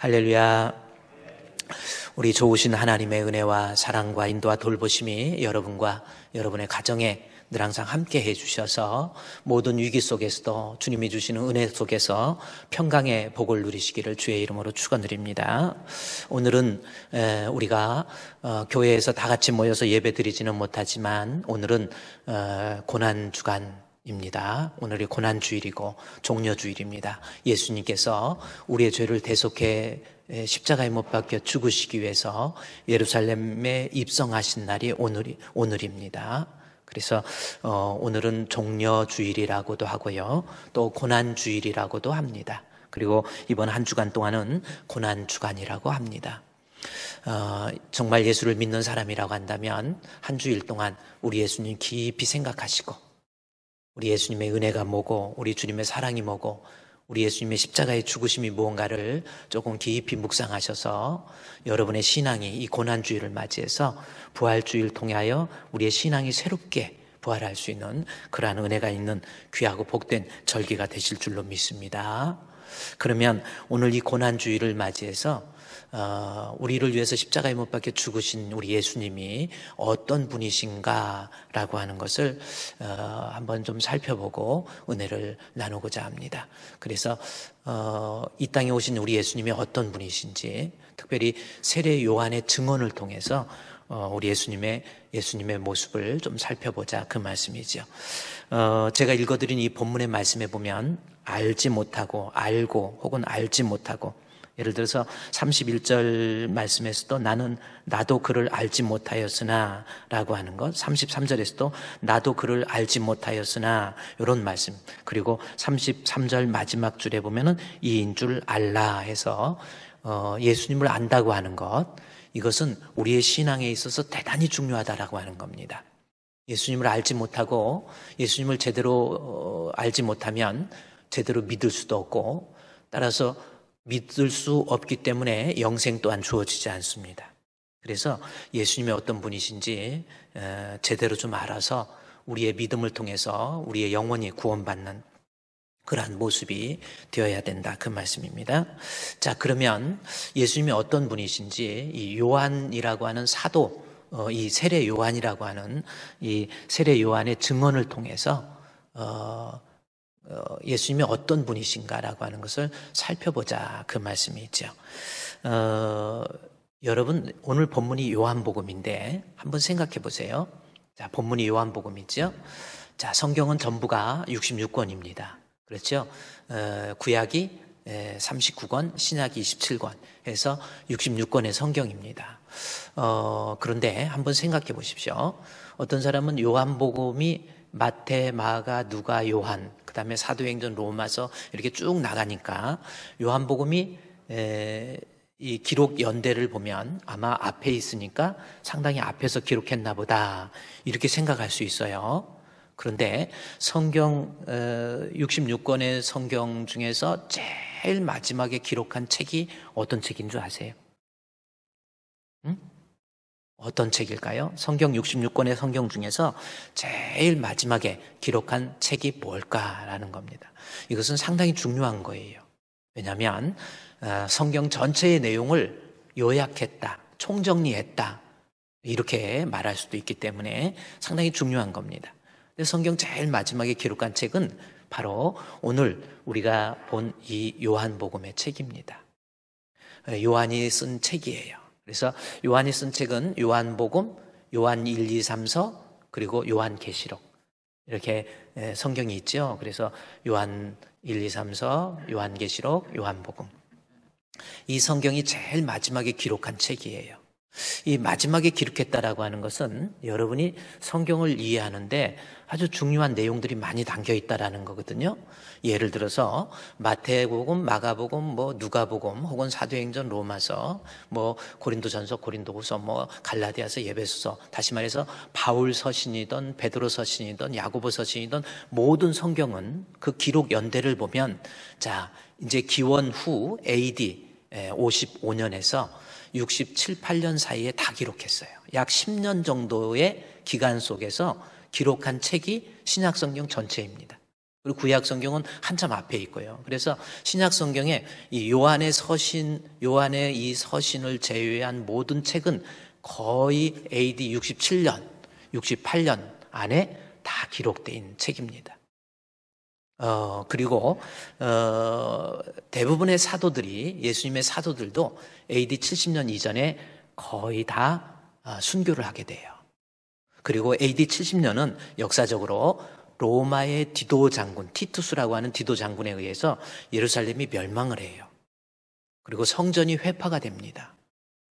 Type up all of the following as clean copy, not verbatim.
할렐루야. 우리 좋으신 하나님의 은혜와 사랑과 인도와 돌보심이 여러분과 여러분의 가정에 늘 항상 함께 해주셔서 모든 위기 속에서도 주님이 주시는 은혜 속에서 평강의 복을 누리시기를 주의 이름으로 축원드립니다. 오늘은 우리가 교회에서 다 같이 모여서 예배 드리지는 못하지만 오늘은 고난주간입니다. 오늘이 고난주일이고 종려주일입니다. 예수님께서 우리의 죄를 대속해 십자가에 못 박혀 죽으시기 위해서 예루살렘에 입성하신 날이 오늘입니다. 그래서 오늘은 종려주일이라고도 하고요, 또 고난주일이라고도 합니다. 그리고 이번 한 주간 동안은 고난주간이라고 합니다. 정말 예수를 믿는 사람이라고 한다면 한 주일 동안 우리 예수님 깊이 생각하시고, 우리 예수님의 은혜가 뭐고, 우리 주님의 사랑이 뭐고, 우리 예수님의 십자가의 죽으심이 무언가를 조금 깊이 묵상하셔서 여러분의 신앙이 이 고난주일을 맞이해서 부활주일 통하여 우리의 신앙이 새롭게 부활할 수 있는 그러한 은혜가 있는 귀하고 복된 절기가 되실 줄로 믿습니다. 그러면 오늘 이 고난주일을 맞이해서 우리를 위해서 십자가에 못 박혀 죽으신 우리 예수님이 어떤 분이신가라고 하는 것을 한번 좀 살펴보고 은혜를 나누고자 합니다. 그래서 이 땅에 오신 우리 예수님이 어떤 분이신지, 특별히 세례 요한의 증언을 통해서 우리 예수님의 모습을 좀 살펴보자, 그 말씀이죠. 제가 읽어드린 이 본문의 말씀에 보면 알지 못하고, 알고, 혹은 알지 못하고, 예를 들어서 31절 말씀에서도 나도 그를 알지 못하였으나 라고 하는 것, 33절에서도 나도 그를 알지 못하였으나, 이런 말씀, 그리고 33절 마지막 줄에 보면은 이인 줄 알라 해서 예수님을 안다고 하는 것, 이것은 우리의 신앙에 있어서 대단히 중요하다라고 하는 겁니다. 예수님을 알지 못하고 예수님을 제대로 알지 못하면 제대로 믿을 수도 없고, 따라서 믿을 수 없기 때문에 영생 또한 주어지지 않습니다. 그래서 예수님이 어떤 분이신지 제대로 좀 알아서 우리의 믿음을 통해서 우리의 영혼이 구원받는 그러한 모습이 되어야 된다, 그 말씀입니다. 자, 그러면 예수님이 어떤 분이신지 이 요한이라고 하는 사도, 이 세례 요한이라고 하는 이 세례 요한의 증언을 통해서 예수님이 어떤 분이신가라고 하는 것을 살펴보자, 그 말씀이 있죠. 여러분, 오늘 본문이 요한복음인데 한번 생각해 보세요. 자, 본문이 요한복음이죠. 자, 성경은 전부가 66권입니다. 그렇죠? 구약이 39권, 신약이 27권 해서 66권의 성경입니다. 그런데 한번 생각해 보십시오. 어떤 사람은 요한복음이 마태, 마가, 누가, 요한, 그 다음에 사도행전, 로마서 이렇게 쭉 나가니까 요한복음이 이 기록 연대를 보면 아마 앞에 있으니까 상당히 앞에서 기록했나 보다, 이렇게 생각할 수 있어요. 그런데 성경 66권의 성경 중에서 제일 마지막에 기록한 책이 어떤 책인 줄 아세요? 어떤 책일까요? 성경 66권의 성경 중에서 제일 마지막에 기록한 책이 뭘까라는 겁니다. 이것은 상당히 중요한 거예요. 왜냐하면 성경 전체의 내용을 요약했다, 총정리했다, 이렇게 말할 수도 있기 때문에 상당히 중요한 겁니다. 성경 제일 마지막에 기록한 책은 바로 오늘 우리가 본 이 요한복음의 책입니다. 요한이 쓴 책이에요. 그래서 요한이 쓴 책은 요한복음, 요한 1, 2, 3서, 그리고 요한계시록, 이렇게 성경이 있죠. 그래서 요한 1, 2, 3서, 요한계시록, 요한복음, 이 성경이 제일 마지막에 기록한 책이에요. 이 마지막에 기록했다라고 하는 것은 여러분이 성경을 이해하는데 아주 중요한 내용들이 많이 담겨 있다라는 거거든요. 예를 들어서 마태복음, 마가복음, 뭐 누가복음, 혹은 사도행전, 로마서, 뭐 고린도전서, 고린도후서, 뭐 갈라디아서, 예배소서, 다시 말해서 바울 서신이든 베드로 서신이든 야고보 서신이든 모든 성경은 그 기록 연대를 보면, 자, 이제 기원 후 AD 55년에서 67, 8년 사이에 다 기록했어요. 약 10년 정도의 기간 속에서 기록한 책이 신약성경 전체입니다. 그리고 구약 성경은 한참 앞에 있고요. 그래서 신약 성경에 이 요한의 이 서신을 제외한 모든 책은 거의 AD 67년, 68년 안에 다 기록되어 있는 책입니다. 그리고 대부분의 사도들이, 예수님의 사도들도 AD 70년 이전에 거의 다 순교를 하게 돼요. 그리고 AD 70년은 역사적으로 로마의 디도 장군, 티투스라고 하는 디도 장군에 의해서 예루살렘이 멸망을 해요. 그리고 성전이 회파가 됩니다.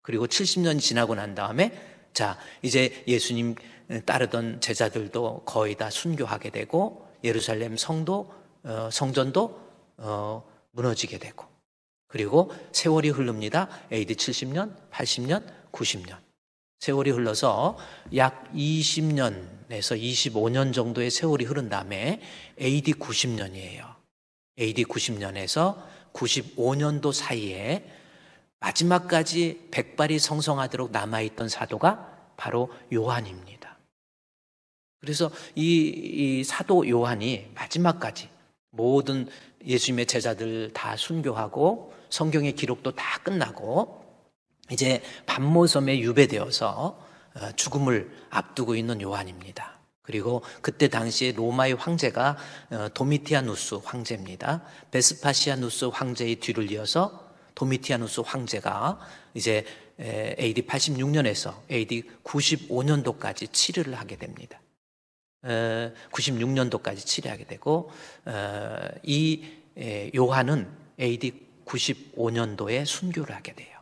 그리고 70년이 지나고 난 다음에 자, 이제 예수님 따르던 제자들도 거의 다 순교하게 되고 예루살렘 성전도 무너지게 되고, 그리고 세월이 흐릅니다. AD 70년, 80년, 90년. 세월이 흘러서 약 20년에서 25년 정도의 세월이 흐른 다음에 AD 90년이에요. AD 90년에서 95년도 사이에 마지막까지 백발이 성성하도록 남아있던 사도가 바로 요한입니다. 그래서 이 사도 요한이 마지막까지 모든 예수님의 제자들 다 순교하고 성경의 기록도 다 끝나고 이제 밤모섬에 유배되어서 죽음을 앞두고 있는 요한입니다. 그리고 그때 당시에 로마의 황제가 도미티아누스 황제입니다. 베스파시아누스 황제의 뒤를 이어서 도미티아누스 황제가 이제 AD 86년에서 AD 95년도까지 치료를 하게 됩니다. 96년도까지 치료하게 되고, 이 요한은 AD 95년도에 순교를 하게 돼요.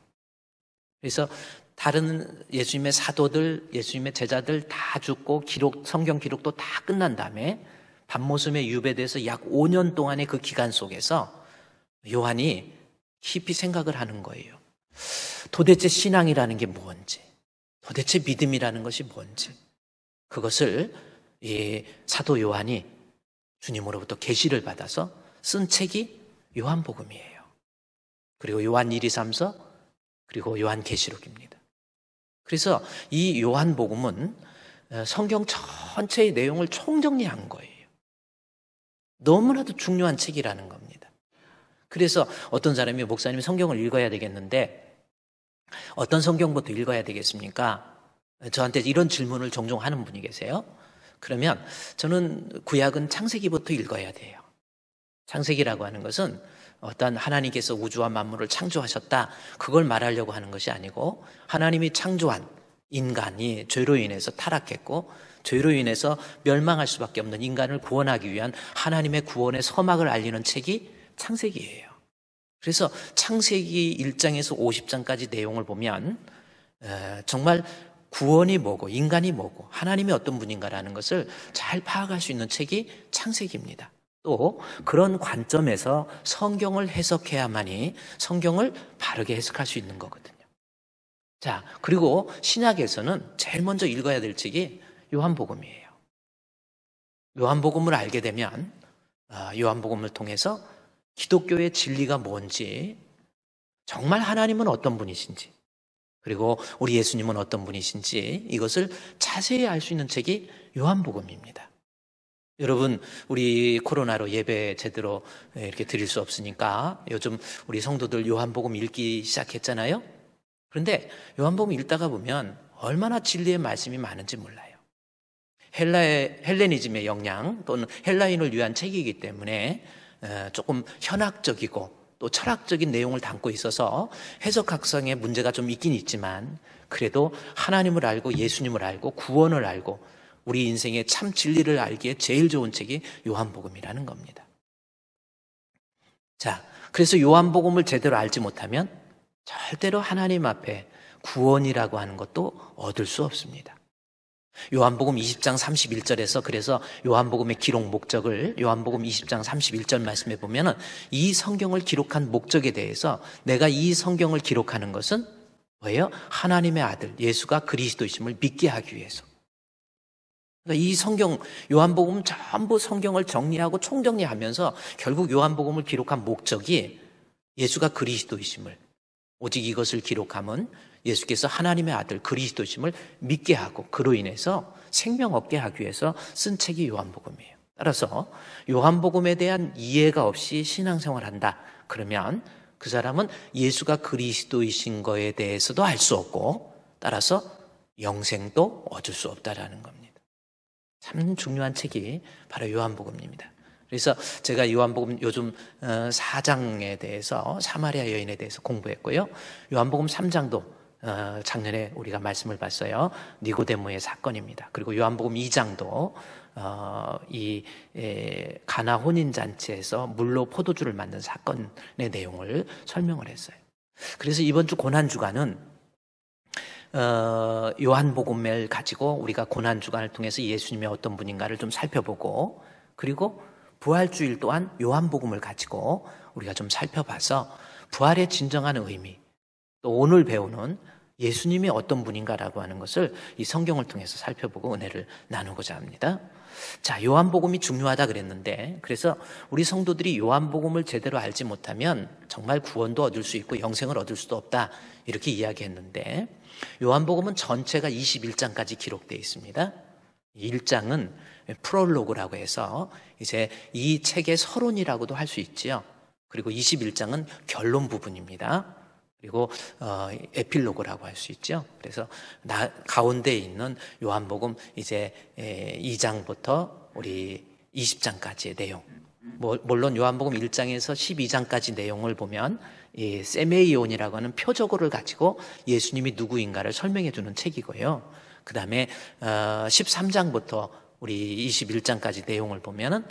그래서 다른 예수님의 사도들, 예수님의 제자들 다 죽고 성경 기록도 다 끝난 다음에 밤모섬에 유배돼서 약 5년 동안의 그 기간 속에서 요한이 깊이 생각을 하는 거예요. 도대체 신앙이라는 게 뭔지, 도대체 믿음이라는 것이 뭔지, 그것을 이 사도 요한이 주님으로부터 계시를 받아서 쓴 책이 요한복음이에요. 그리고 요한 1, 2, 3서, 그리고 요한계시록입니다. 그래서 이 요한복음은 성경 전체의 내용을 총정리한 거예요. 너무나도 중요한 책이라는 겁니다. 그래서 어떤 사람이 목사님이 성경을 읽어야 되겠는데 어떤 성경부터 읽어야 되겠습니까? 저한테 이런 질문을 종종 하는 분이 계세요. 그러면 저는 구약은 창세기부터 읽어야 돼요. 창세기라고 하는 것은 어떤 하나님께서 우주와 만물을 창조하셨다, 그걸 말하려고 하는 것이 아니고 하나님이 창조한 인간이 죄로 인해서 타락했고 죄로 인해서 멸망할 수밖에 없는 인간을 구원하기 위한 하나님의 구원의 서막을 알리는 책이 창세기예요. 그래서 창세기 1장에서 50장까지 내용을 보면 정말 구원이 뭐고 인간이 뭐고 하나님이 어떤 분인가라는 것을 잘 파악할 수 있는 책이 창세기입니다. 또 그런 관점에서 성경을 해석해야만이 성경을 바르게 해석할 수 있는 거거든요. 자, 그리고 신약에서는 제일 먼저 읽어야 될 책이 요한복음이에요. 요한복음을 알게 되면 요한복음을 통해서 기독교의 진리가 뭔지, 정말 하나님은 어떤 분이신지, 그리고 우리 예수님은 어떤 분이신지 이것을 자세히 알 수 있는 책이 요한복음입니다. 여러분, 우리 코로나로 예배 제대로 이렇게 드릴 수 없으니까 요즘 우리 성도들 요한복음 읽기 시작했잖아요. 그런데 요한복음 읽다가 보면 얼마나 진리의 말씀이 많은지 몰라요. 헬레니즘의 영향 또는 헬라인을 위한 책이기 때문에 조금 현학적이고 또 철학적인 내용을 담고 있어서 해석학상의 문제가 좀 있긴 있지만 그래도 하나님을 알고 예수님을 알고 구원을 알고 우리 인생의 참 진리를 알기에 제일 좋은 책이 요한복음이라는 겁니다. 자, 그래서 요한복음을 제대로 알지 못하면 절대로 하나님 앞에 구원이라고 하는 것도 얻을 수 없습니다. 요한복음 20장 31절에서 그래서 요한복음의 기록 목적을 요한복음 20장 31절 말씀에 보면은 이 성경을 기록한 목적에 대해서 내가 이 성경을 기록하는 것은 뭐예요? 하나님의 아들 예수가 그리스도이심을 믿게 하기 위해서. 그러니까 이 성경 요한복음 전부 성경을 정리하고 총정리하면서 결국 요한복음을 기록한 목적이 예수가 그리스도이심을, 오직 이것을 기록함은 예수께서 하나님의 아들 그리스도심을 믿게 하고 그로 인해서 생명 얻게 하기 위해서 쓴 책이 요한복음이에요. 따라서 요한복음에 대한 이해가 없이 신앙생활을 한다. 그러면 그 사람은 예수가 그리스도이신 거에 대해서도 알 수 없고 따라서 영생도 얻을 수 없다라는 겁니다. 참 중요한 책이 바로 요한복음입니다. 그래서 제가 요한복음 요즘 4장에 대해서 사마리아 여인에 대해서 공부했고요. 요한복음 3장도 작년에 우리가 말씀을 봤어요. 니고데모의 사건입니다. 그리고 요한복음 2장도 이 가나 혼인잔치에서 물로 포도주를 만든 사건의 내용을 설명을 했어요. 그래서 이번 주 고난주간은 요한복음을 가지고 우리가 고난주간을 통해서 예수님이 어떤 분인가를 좀 살펴보고, 그리고 부활주일 또한 요한복음을 가지고 우리가 좀 살펴봐서 부활의 진정한 의미, 또 오늘 배우는 예수님이 어떤 분인가라고 하는 것을 이 성경을 통해서 살펴보고 은혜를 나누고자 합니다. 자, 요한복음이 중요하다 그랬는데, 그래서 우리 성도들이 요한복음을 제대로 알지 못하면 정말 구원도 얻을 수 있고 영생을 얻을 수도 없다, 이렇게 이야기했는데, 요한복음은 전체가 21장까지 기록되어 있습니다. 1장은 프롤로그라고 해서 이제 이 책의 서론이라고도 할 수 있지요. 그리고 21장은 결론 부분입니다. 그리고 에필로그라고 할 수 있죠. 그래서 가운데 있는 요한복음 이제 2장부터 우리 20장까지의 내용, 물론 요한복음 1장에서 12장까지 내용을 보면 이 세메이온이라고 하는 표적어를 가지고 예수님이 누구인가를 설명해 주는 책이고요. 그 다음에 13장부터 우리 21장까지 내용을 보면은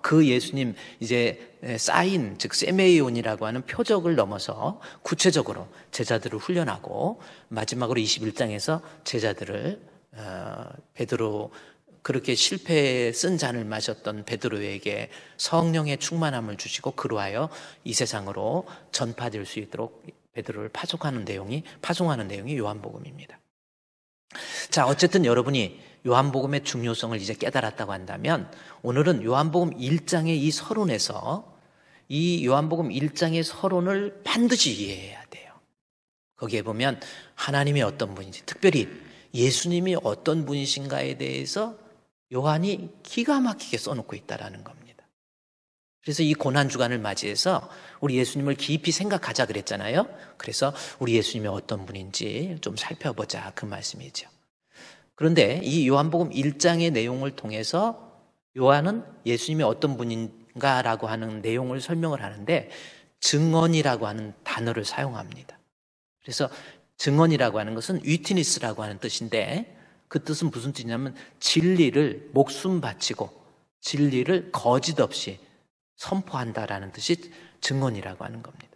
그 예수님 이제 사인, 즉 세메이온이라고 하는 표적을 넘어서 구체적으로 제자들을 훈련하고, 마지막으로 21장에서 제자들을 베드로, 그렇게 실패에 쓴 잔을 마셨던 베드로에게 성령의 충만함을 주시고 그로하여 이 세상으로 전파될 수 있도록 베드로를 파송하는 내용이 요한복음입니다. 자, 어쨌든 여러분이 요한복음의 중요성을 이제 깨달았다고 한다면, 오늘은 요한복음 1장의 이 서론에서 이 요한복음 1장의 서론을 반드시 이해해야 돼요. 거기에 보면 하나님이 어떤 분인지, 특별히 예수님이 어떤 분이신가에 대해서 요한이 기가 막히게 써놓고 있다는 겁니다. 그래서 이 고난주간을 맞이해서 우리 예수님을 깊이 생각하자 그랬잖아요. 그래서 우리 예수님이 어떤 분인지 좀 살펴보자, 그 말씀이죠. 그런데 이 요한복음 1장의 내용을 통해서 요한은 예수님이 어떤 분인가라고 하는 내용을 설명을 하는데 증언이라고 하는 단어를 사용합니다. 그래서 증언이라고 하는 것은 위트니스라고 하는 뜻인데, 그 뜻은 무슨 뜻이냐면 진리를 목숨 바치고 진리를 거짓 없이 선포한다라는 뜻이 증언이라고 하는 겁니다.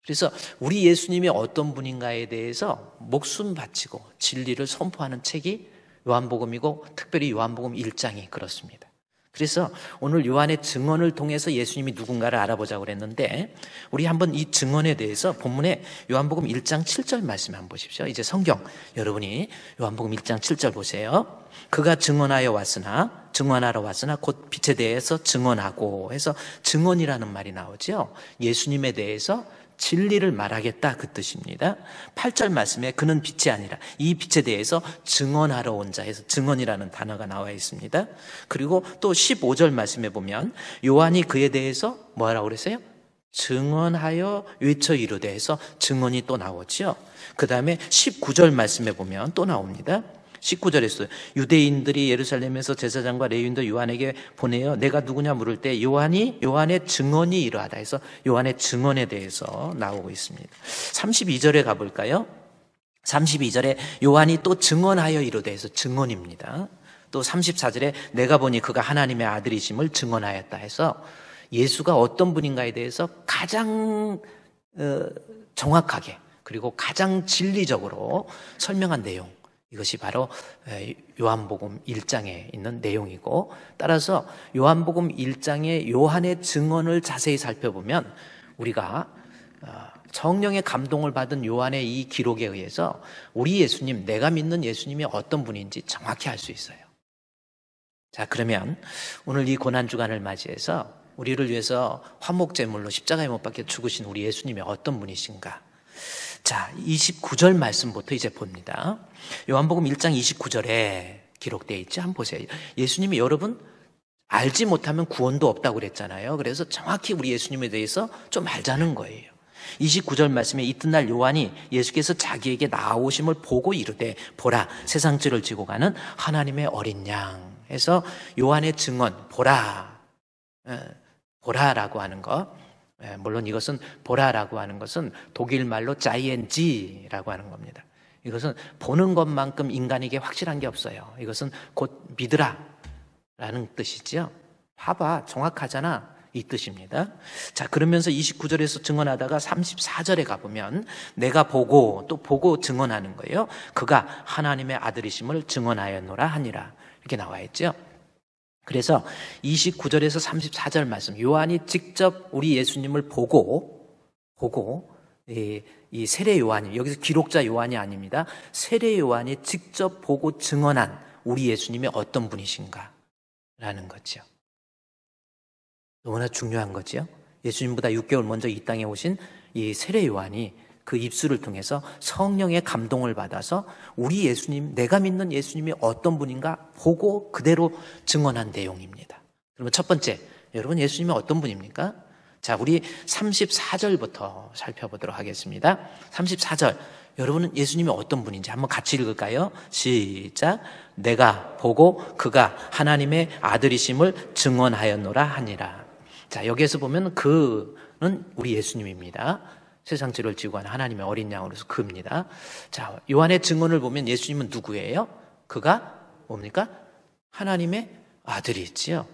그래서 우리 예수님이 어떤 분인가에 대해서 목숨 바치고 진리를 선포하는 책이 요한복음이고, 특별히 요한복음 1장이 그렇습니다. 그래서 오늘 요한의 증언을 통해서 예수님이 누군가를 알아보자고 그랬는데, 우리 한번 이 증언에 대해서 본문에 요한복음 1장 7절 말씀 한번 보십시오. 이제 성경 여러분이 요한복음 1장 7절 보세요. 그가 증언하러 왔으나 곧 빛에 대해서 증언하고 해서 증언이라는 말이 나오죠. 예수님에 대해서 진리를 말하겠다, 그 뜻입니다. 8절 말씀에 그는 빛이 아니라 이 빛에 대해서 증언하러 온 자 해서 증언이라는 단어가 나와 있습니다. 그리고 또 15절 말씀에 보면 요한이 그에 대해서 뭐라고 그랬어요? 증언하여 외쳐 이르되 해서 증언이 또 나오죠. 그 다음에 19절 말씀에 보면 또 나옵니다. 19절에서 유대인들이 예루살렘에서 제사장과 레위인도 요한에게 보내어 내가 누구냐 물을 때 요한의 증언이 이러하다 해서 요한의 증언에 대해서 나오고 있습니다. 32절에 가볼까요? 32절에 요한이 또 증언하여 이르되 해서 증언입니다. 또 34절에 내가 보니 그가 하나님의 아들이심을 증언하였다 해서 예수가 어떤 분인가에 대해서 가장 정확하게 그리고 가장 진리적으로 설명한 내용, 이것이 바로 요한복음 1장에 있는 내용이고, 따라서 요한복음 1장의 요한의 증언을 자세히 살펴보면 우리가 성령의 감동을 받은 요한의 이 기록에 의해서 우리 예수님, 내가 믿는 예수님이 어떤 분인지 정확히 알 수 있어요. 자, 그러면 오늘 이 고난주간을 맞이해서 우리를 위해서 화목제물로 십자가에 못 박혀 죽으신 우리 예수님이 어떤 분이신가? 자, 29절 말씀부터 이제 봅니다. 요한복음 1장 29절에 기록되어 있죠. 한번 보세요. 예수님이 여러분 알지 못하면 구원도 없다고 그랬잖아요. 그래서 정확히 우리 예수님에 대해서 좀 알자는 거예요. 29절 말씀에 이튿날 요한이 예수께서 자기에게 나오심을 보고 이르되 보라 세상 죄를 지고 가는 하나님의 어린 양 해서 요한의 증언 보라라고 하는 것, 물론 이것은 보라라고 하는 것은 독일 말로 자이엔지라고 하는 겁니다. 이것은 보는 것만큼 인간에게 확실한 게 없어요. 이것은 곧 믿으라라는 뜻이죠. 봐봐 정확하잖아 이 뜻입니다. 자, 그러면서 29절에서 증언하다가 34절에 가보면 내가 보고 또 보고 증언하는 거예요. 그가 하나님의 아들이심을 증언하였노라 하니라 이렇게 나와 있죠. 그래서 29절에서 34절 말씀 요한이 직접 우리 예수님을 보고 이 세례 요한이 여기서 기록자 요한이 아닙니다. 세례 요한이 직접 보고 증언한 우리 예수님이 어떤 분이신가라는 거죠. 너무나 중요한 거죠. 예수님보다 6개월 먼저 이 땅에 오신 이 세례 요한이 그 입술을 통해서 성령의 감동을 받아서 우리 예수님, 내가 믿는 예수님이 어떤 분인가 보고 그대로 증언한 내용입니다. 그러면 첫 번째, 여러분 예수님이 어떤 분입니까? 자, 우리 34절부터 살펴보도록 하겠습니다. 34절, 여러분은 예수님이 어떤 분인지 한번 같이 읽을까요? 시작. 내가 보고 그가 하나님의 아들이심을 증언하였노라 하니라. 자, 여기에서 보면 그는 우리 예수님입니다. 세상 죄를 지고 가는 하나님의 어린 양으로서 그입니다. 자, 요한의 증언을 보면 예수님은 누구예요? 그가 뭡니까? 하나님의 아들이지요.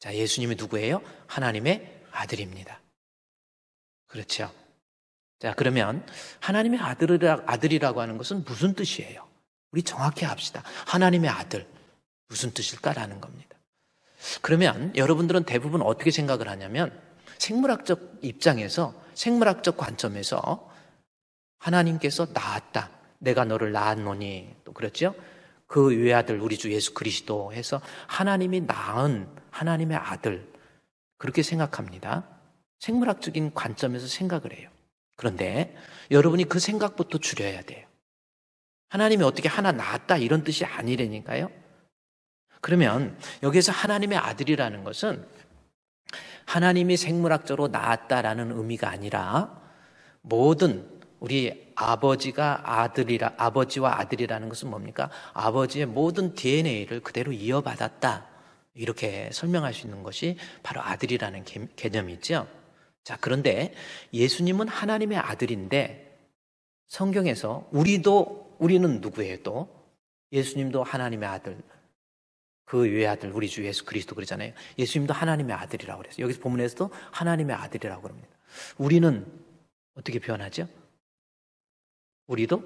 자, 예수님이 누구예요? 하나님의 아들입니다. 그렇죠. 자, 그러면 하나님의 아들이라고 하는 것은 무슨 뜻이에요? 우리 정확히 합시다. 하나님의 아들 무슨 뜻일까라는 겁니다. 그러면 여러분들은 대부분 어떻게 생각을 하냐면 생물학적 입장에서 생물학적 관점에서 하나님께서 낳았다. 내가 너를 낳았노니 또 그렇죠? 그 외아들 우리 주 예수 그리스도 해서 하나님이 낳은 하나님의 아들 그렇게 생각합니다. 생물학적인 관점에서 생각을 해요. 그런데 여러분이 그 생각부터 줄여야 돼요. 하나님이 어떻게 하나 낳았다 이런 뜻이 아니라니까요. 그러면 여기에서 하나님의 아들이라는 것은 하나님이 생물학적으로 낳았다라는 의미가 아니라 모든 우리 아버지와 아들이라는 것은 뭡니까? 아버지의 모든 DNA를 그대로 이어받았다. 이렇게 설명할 수 있는 것이 바로 아들이라는 개념이죠. 자, 그런데 예수님은 하나님의 아들인데 성경에서 우리는 누구예요 또? 예수님도 하나님의 아들. 그 외아들 우리 주 예수 그리스도 그러잖아요. 예수님도 하나님의 아들이라고 그랬어요. 여기서 본문에서도 하나님의 아들이라고 그럽니다. 우리는 어떻게 표현하죠? 우리도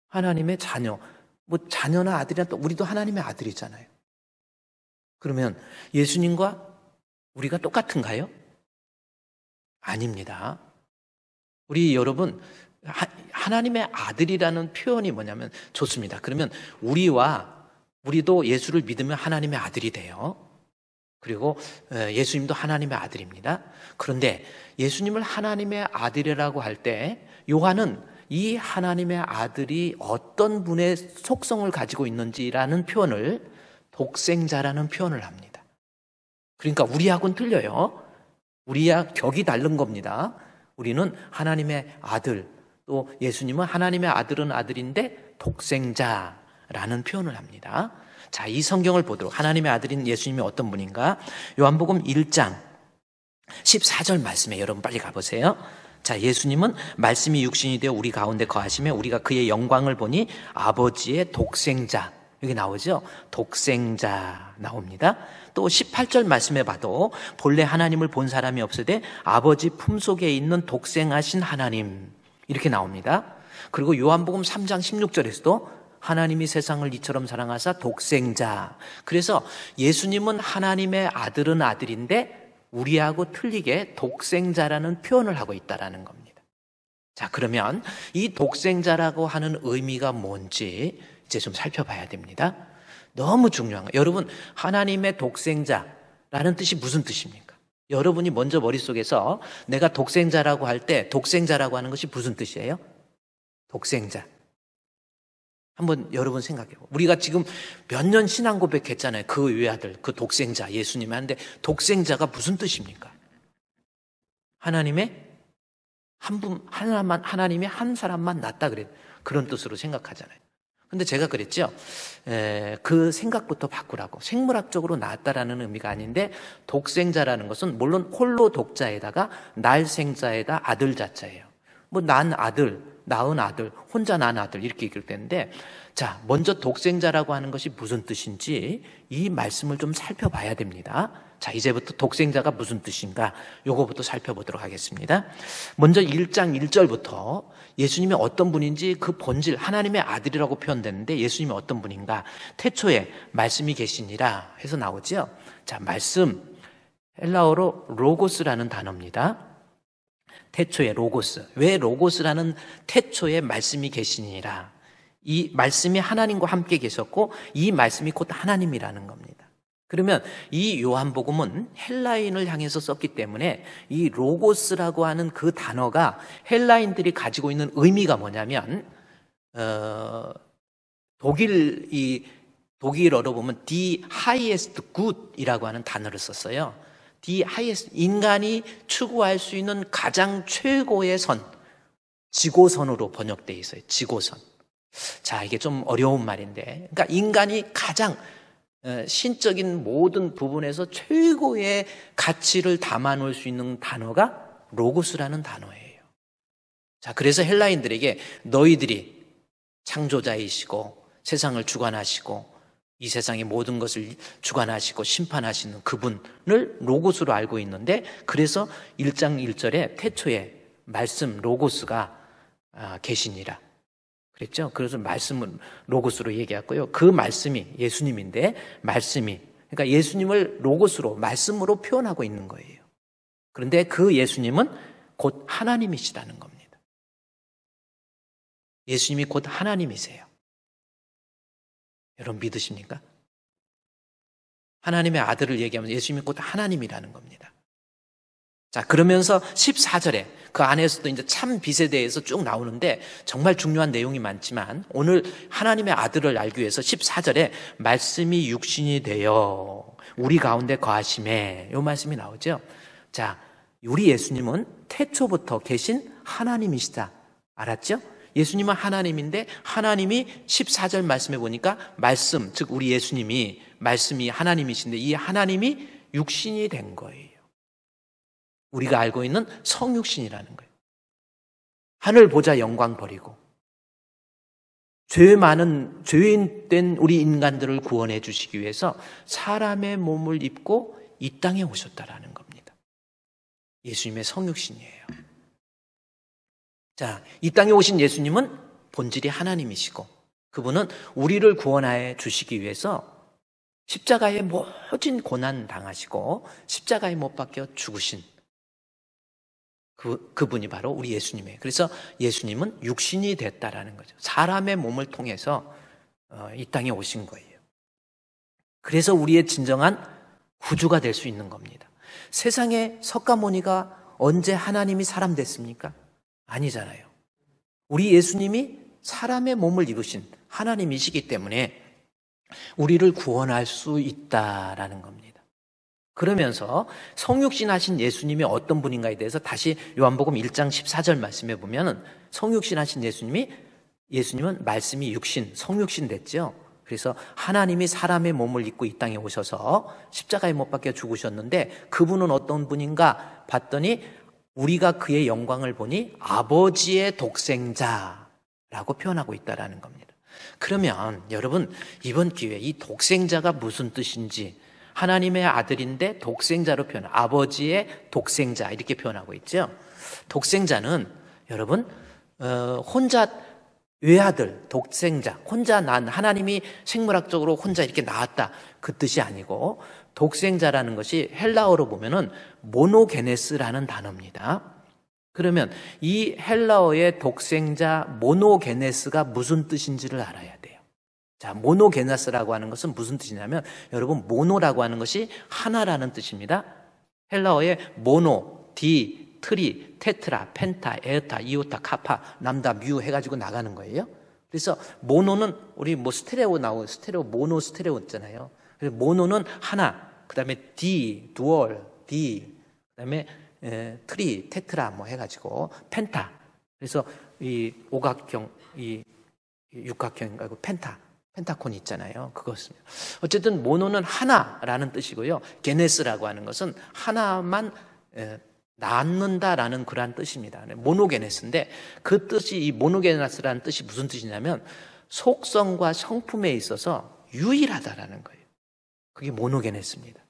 하나님의 자녀. 뭐 자녀나 아들이나 또 우리도 하나님의 아들이잖아요. 그러면 예수님과 우리가 똑같은가요? 아닙니다. 우리 여러분 하나님의 아들이라는 표현이 뭐냐면 좋습니다. 그러면 우리도 예수를 믿으면 하나님의 아들이 돼요. 그리고 예수님도 하나님의 아들입니다. 그런데 예수님을 하나님의 아들이라고 할 때 요한은 이 하나님의 아들이 어떤 분의 속성을 가지고 있는지라는 표현을 독생자라는 표현을 합니다. 그러니까 우리하고는 틀려요. 우리야 격이 다른 겁니다. 우리는 하나님의 아들, 또 예수님은 하나님의 아들은 아들인데 독생자라는 표현을 합니다. 자, 이 성경을 보도록 하나님의 아들인 예수님이 어떤 분인가? 요한복음 1장 14절 말씀에 여러분 빨리 가보세요. 자, 예수님은 말씀이 육신이 되어 우리 가운데 거하시며 우리가 그의 영광을 보니 아버지의 독생자. 여기 나오죠? 독생자 나옵니다. 또 18절 말씀에 봐도 본래 하나님을 본 사람이 없으되 아버지 품속에 있는 독생하신 하나님 이렇게 나옵니다. 그리고 요한복음 3장 16절에서도 하나님이 세상을 이처럼 사랑하사 독생자. 그래서 예수님은 하나님의 아들은 아들인데 우리하고 틀리게 독생자라는 표현을 하고 있다는 겁니다. 자, 그러면 이 독생자라고 하는 의미가 뭔지 이제 좀 살펴봐야 됩니다. 너무 중요한 거예요. 여러분, 하나님의 독생자라는 뜻이 무슨 뜻입니까? 여러분이 먼저 머릿속에서 내가 독생자라고 할 때 독생자라고 하는 것이 무슨 뜻이에요? 독생자. 한번 여러분 생각해요. 우리가 지금 몇 년 신앙 고백했잖아요. 그 외아들, 그 독생자 예수님 하는데 독생자가 무슨 뜻입니까? 하나님의 한 분, 하나만, 하나님의 한 사람만 낳았다 그래요. 그런 뜻으로 생각하잖아요. 근데 제가 그랬죠. 그 생각부터 바꾸라고. 생물학적으로 낳았다라는 의미가 아닌데 독생자라는 것은 물론 홀로 독자에다가 날생자에다 아들 자자예요. 뭐 낳은 아들, 혼자 낳은 아들 이렇게 얘기를 되는데, 자, 먼저 독생자라고 하는 것이 무슨 뜻인지 이 말씀을 좀 살펴봐야 됩니다. 자, 이제부터 독생자가 무슨 뜻인가 요거부터 살펴보도록 하겠습니다. 먼저 1장 1절부터 예수님이 어떤 분인지 그 본질, 하나님의 아들이라고 표현되는데 예수님이 어떤 분인가, 태초에 말씀이 계시니라 해서 나오죠. 자, 말씀, 헬라어로 로고스라는 단어입니다. 태초에 로고스. 왜 로고스라는 태초에 말씀이 계시니라. 이 말씀이 하나님과 함께 계셨고 이 말씀이 곧 하나님이라는 겁니다. 그러면 이 요한복음은 헬라인을 향해서 썼기 때문에 이 로고스라고 하는 그 단어가 헬라인들이 가지고 있는 의미가 뭐냐면 독일어로 보면 the highest good이라고 하는 단어를 썼어요. the highest, 인간이 추구할 수 있는 가장 최고의 선, 지고선으로 번역되어 있어요. 지고선. 자, 이게 좀 어려운 말인데, 그러니까 인간이 가장 신적인 모든 부분에서 최고의 가치를 담아놓을 수 있는 단어가 로고스라는 단어예요. 자, 그래서 헬라인들에게 너희들이 창조자이시고 세상을 주관하시고 이 세상의 모든 것을 주관하시고 심판하시는 그분을 로고스로 알고 있는데, 그래서 1장 1절에 태초에 말씀 로고스가 계시니라 그랬죠. 그래서 말씀은 로고스로 얘기했고요. 그 말씀이 예수님인데, 말씀이, 그러니까 예수님을 로고스로, 말씀으로 표현하고 있는 거예요. 그런데 그 예수님은 곧 하나님이시라는 겁니다. 예수님이 곧 하나님이세요. 여러분 믿으십니까? 하나님의 아들을 얘기하면서 예수님이 곧 하나님이라는 겁니다. 자, 그러면서 14절에 그 안에서도 이제 참 빛에 대해서 쭉 나오는데 정말 중요한 내용이 많지만 오늘 하나님의 아들을 알기 위해서 14절에 말씀이 육신이 되어 우리 가운데 거하심에, 이 말씀이 나오죠. 자, 우리 예수님은 태초부터 계신 하나님이시다. 알았죠? 예수님은 하나님인데 하나님이 14절 말씀해 보니까 말씀, 즉 우리 예수님이 말씀이 하나님이신데 이 하나님이 육신이 된 거예요. 우리가 알고 있는 성육신이라는 거예요. 하늘 보자 영광 버리고 죄인 된 우리 인간들을 구원해 주시기 위해서 사람의 몸을 입고 이 땅에 오셨다라는 겁니다. 예수님의 성육신이에요. 자, 이 땅에 오신 예수님은 본질이 하나님이시고 그분은 우리를 구원해 주시기 위해서 십자가에 모진 고난 당하시고 십자가에 못 박혀 죽으신 그분이 바로 우리 예수님이에요. 그래서 예수님은 육신이 됐다라는 거죠. 사람의 몸을 통해서 이 땅에 오신 거예요. 그래서 우리의 진정한 구주가 될 수 있는 겁니다. 세상에 석가모니가 언제 하나님이 사람 됐습니까? 아니잖아요. 우리 예수님이 사람의 몸을 입으신 하나님이시기 때문에 우리를 구원할 수 있다라는 겁니다. 그러면서 성육신 하신 예수님이 어떤 분인가에 대해서 다시 요한복음 1장 14절 말씀해 보면 성육신 하신 예수님은 말씀이 육신, 성육신 됐죠. 그래서 하나님이 사람의 몸을 입고 이 땅에 오셔서 십자가에 못 박혀 죽으셨는데 그분은 어떤 분인가 봤더니 우리가 그의 영광을 보니 아버지의 독생자라고 표현하고 있다는 겁니다. 그러면 여러분 이번 기회에 이 독생자가 무슨 뜻인지, 하나님의 아들인데 독생자로 표현, 아버지의 독생자 이렇게 표현하고 있죠. 독생자는 여러분 혼자 외아들, 독생자, 혼자 난, 하나님이 생물학적으로 혼자 이렇게 낳았다 그 뜻이 아니고, 독생자라는 것이 헬라어로 보면은 모노게네스라는 단어입니다. 그러면 이 헬라어의 독생자 모노게네스가 무슨 뜻인지를 알아야 돼요. 자, 모노게네스라고 하는 것은 무슨 뜻이냐면, 여러분 모노라고 하는 것이 하나라는 뜻입니다. 헬라어의 모노, 디, 트리, 테트라, 펜타, 에타, 이오타, 카파, 람다, 뮤 해가지고 나가는 거예요. 그래서 모노는 우리 뭐 스테레오 나오고 스테레오, 모노, 스테레오 있잖아요. 그래서 모노는 하나, 그 다음에 디, 두얼, 디, 그 다음에 트리, 테트라 뭐 해가지고 펜타. 그래서 이 오각형, 이 육각형, 펜타콘 있잖아요. 그것입니다. 어쨌든 모노는 하나라는 뜻이고요. 게네스라고 하는 것은 하나만 낳는다라는 그러한 뜻입니다. 모노게네스인데 그 뜻이, 이 모노게네스라는 뜻이 무슨 뜻이냐면 속성과 성품에 있어서 유일하다라는 거예요. 그게 모노게네스입니다.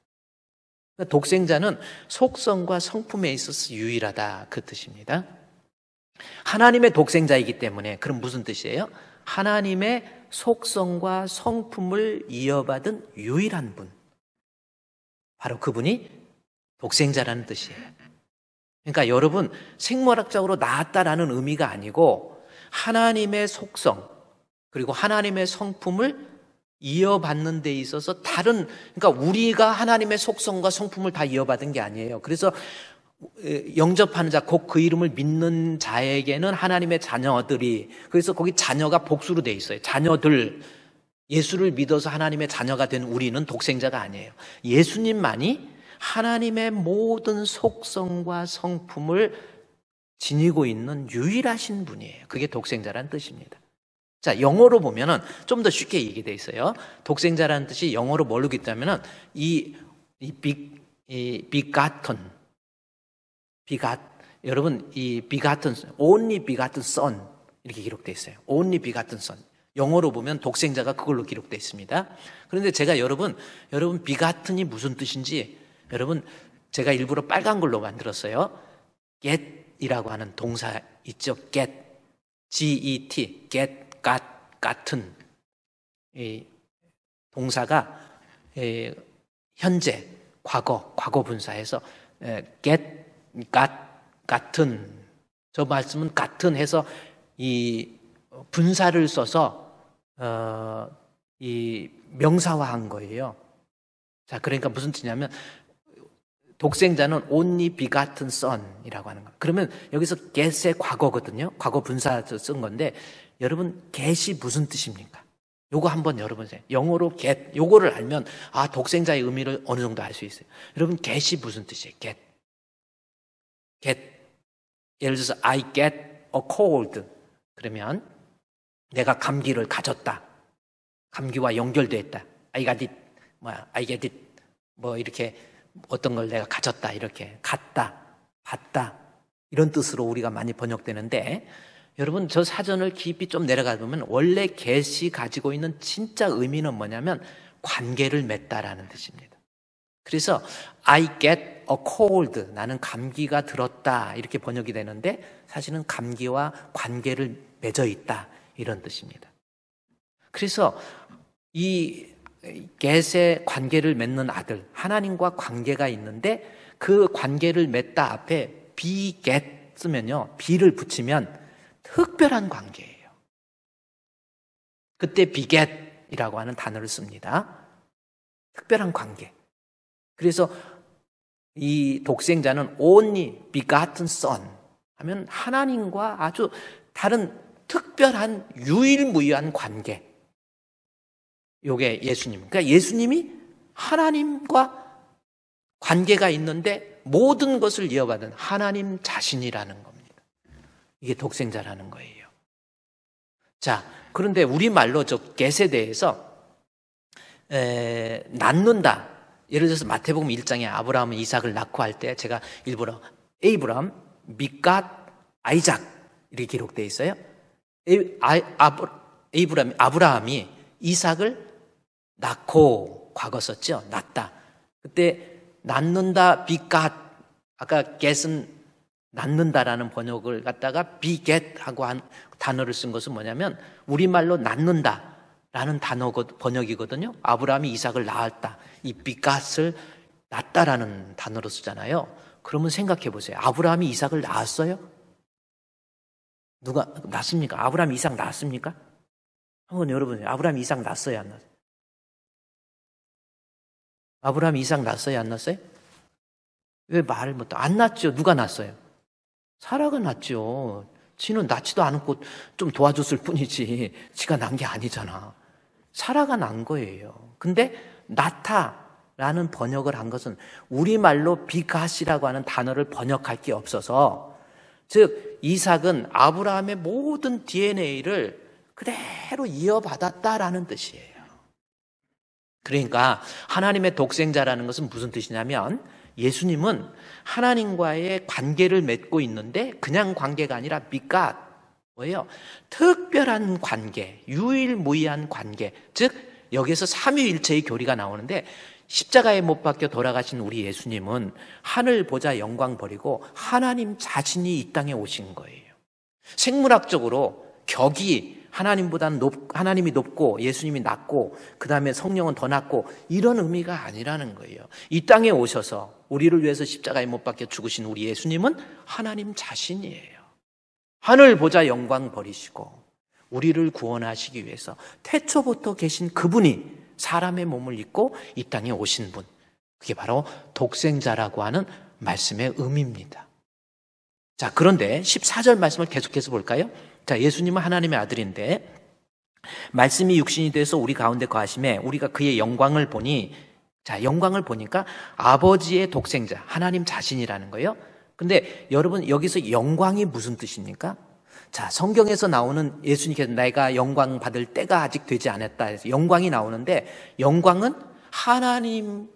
그러니까 독생자는 속성과 성품에 있어서 유일하다, 그 뜻입니다. 하나님의 독생자이기 때문에, 그럼 무슨 뜻이에요? 하나님의 속성과 성품을 이어받은 유일한 분, 바로 그분이 독생자라는 뜻이에요. 그러니까 여러분, 생물학적으로 나았다라는 의미가 아니고 하나님의 속성 그리고 하나님의 성품을 이어받는 데 있어서 다른, 그러니까 우리가 하나님의 속성과 성품을 다 이어받은 게 아니에요. 그래서 영접하는 자, 곧 그 이름을 믿는 자에게는 하나님의 자녀들이, 그래서 거기 자녀가 복수로 돼 있어요. 자녀들, 예수를 믿어서 하나님의 자녀가 된 우리는 독생자가 아니에요. 예수님만이 하나님의 모든 속성과 성품을 지니고 있는 유일하신 분이에요. 그게 독생자라는 뜻입니다. 자, 영어로 보면은 좀 더 쉽게 얘기되어 있어요. 독생자라는 뜻이 영어로 뭘로 있다면은 여러분, 이 begotten, only begotten son 이렇게 기록되어 있어요. only begotten son. 영어로 보면 독생자가 그걸로 기록되어 있습니다. 그런데 제가 여러분 begotten이 무슨 뜻인지, 여러분, 제가 일부러 빨간 걸로 만들었어요. get이라고 하는 동사 있죠. get, G-E-T, get, got, 같은 이 동사가 현재, 과거 분사해서 get, got, 같은, 저 말씀은 같은 해서 이 분사를 써서 이 명사화한 거예요. 자, 그러니까 무슨 뜻이냐면 독생자는 only begotten son이라고 하는 거예요. 그러면 여기서 get의 과거거든요. 과거 분사 쓴 건데, 여러분 get이 무슨 뜻입니까? 요거 한번 여러분 영어로 get, 요거를 알면 독생자의 의미를 어느 정도 알 수 있어요. 여러분 get이 무슨 뜻이에요? get. 예를 들어서 I get a cold. 그러면 내가 감기를 가졌다. 감기와 연결됐다. I got it. I get it. 이렇게 어떤 걸 내가 가졌다. 이렇게 갔다, 봤다. 이런 뜻으로 우리가 많이 번역되는데, 여러분 저 사전을 깊이 좀 내려가 보면 원래 get이 가지고 있는 진짜 의미는 뭐냐면 관계를 맺다라는 뜻입니다. 그래서 I get a cold, 나는 감기가 들었다, 이렇게 번역이 되는데 사실은 감기와 관계를 맺어 있다, 이런 뜻입니다. 그래서 이 get의 관계를 맺는 아들, 하나님과 관계가 있는데 그 관계를 맺다 앞에 beget 쓰면요, be를 붙이면 특별한 관계예요. 그때 beget이라고 하는 단어를 씁니다. 특별한 관계. 그래서 이 독생자는 only begotten son 하면 하나님과 아주 다른 특별한 유일무이한 관계. 요게 예수님. 그러니까 예수님이 하나님과 관계가 있는데 모든 것을 이어받은 하나님 자신이라는 겁니다. 이게 독생자라는 거예요. 자, 그런데 우리말로 저 get에 대해서 낳는다. 예를 들어서 마태복음 1장에 아브라함은 이삭을 낳고 할 때 제가 일부러 에이브람, begot 아이작 이렇게 기록되어 있어요. 아브라함이 이삭을 낳고 과거 썼죠. 낳다. 그때 낳는다, begot, 아까 get은 낳는다라는 번역을 갖다가 beget하고 한 단어를 쓴 것은 뭐냐면 우리말로 낳는다라는 단어 번역이거든요. 아브라함이 이삭을 낳았다. 이 begat을 낳았다라는 단어로 쓰잖아요. 그러면 생각해 보세요. 아브라함이 이삭을 낳았어요? 누가 낳습니까? 아브라함이 이삭 낳았습니까? 한번 여러분, 아브라함이 이삭 낳았어요, 안 낳았어요? 아브라함이 이삭 낳았어요, 안 낳았어요? 왜 말을 못, 안 낳았죠? 누가 낳았어요? 사라가 낳았죠. 지는 낳지도 않고 좀 도와줬을 뿐이지 지가 난 게 아니잖아. 사라가 난 거예요. 근데 낳다라는 번역을 한 것은 우리말로 비가시라고 하는 단어를 번역할 게 없어서, 즉 이삭은 아브라함의 모든 DNA를 그대로 이어받았다라는 뜻이에요. 그러니까 하나님의 독생자라는 것은 무슨 뜻이냐면, 예수님은 하나님과의 관계를 맺고 있는데 그냥 관계가 아니라 비갓, 뭐예요? 특별한 관계, 유일무이한 관계. 즉 여기에서 삼위일체의 교리가 나오는데, 십자가에 못 박혀 돌아가신 우리 예수님은 하늘 보좌 영광 버리고 하나님 자신이 이 땅에 오신 거예요. 생물학적으로 격이 하나님이 높고 예수님이 낮고 그 다음에 성령은 더 낮고 이런 의미가 아니라는 거예요. 이 땅에 오셔서 우리를 위해서 십자가에 못 박혀 죽으신 우리 예수님은 하나님 자신이에요. 하늘 보좌 영광 버리시고 우리를 구원하시기 위해서 태초부터 계신 그분이 사람의 몸을 입고 이 땅에 오신 분, 그게 바로 독생자라고 하는 말씀의 의미입니다. 자, 그런데 14절 말씀을 계속해서 볼까요? 자, 예수님은 하나님의 아들인데 말씀이 육신이 돼서 우리 가운데 거하심에 우리가 그의 영광을 보니, 자, 영광을 보니까 아버지의 독생자, 하나님 자신이라는 거예요. 근데 여러분, 여기서 영광이 무슨 뜻입니까? 자, 성경에서 나오는 예수님께서 내가 영광 받을 때가 아직 되지 않았다 해서 영광이 나오는데, 영광은 하나님의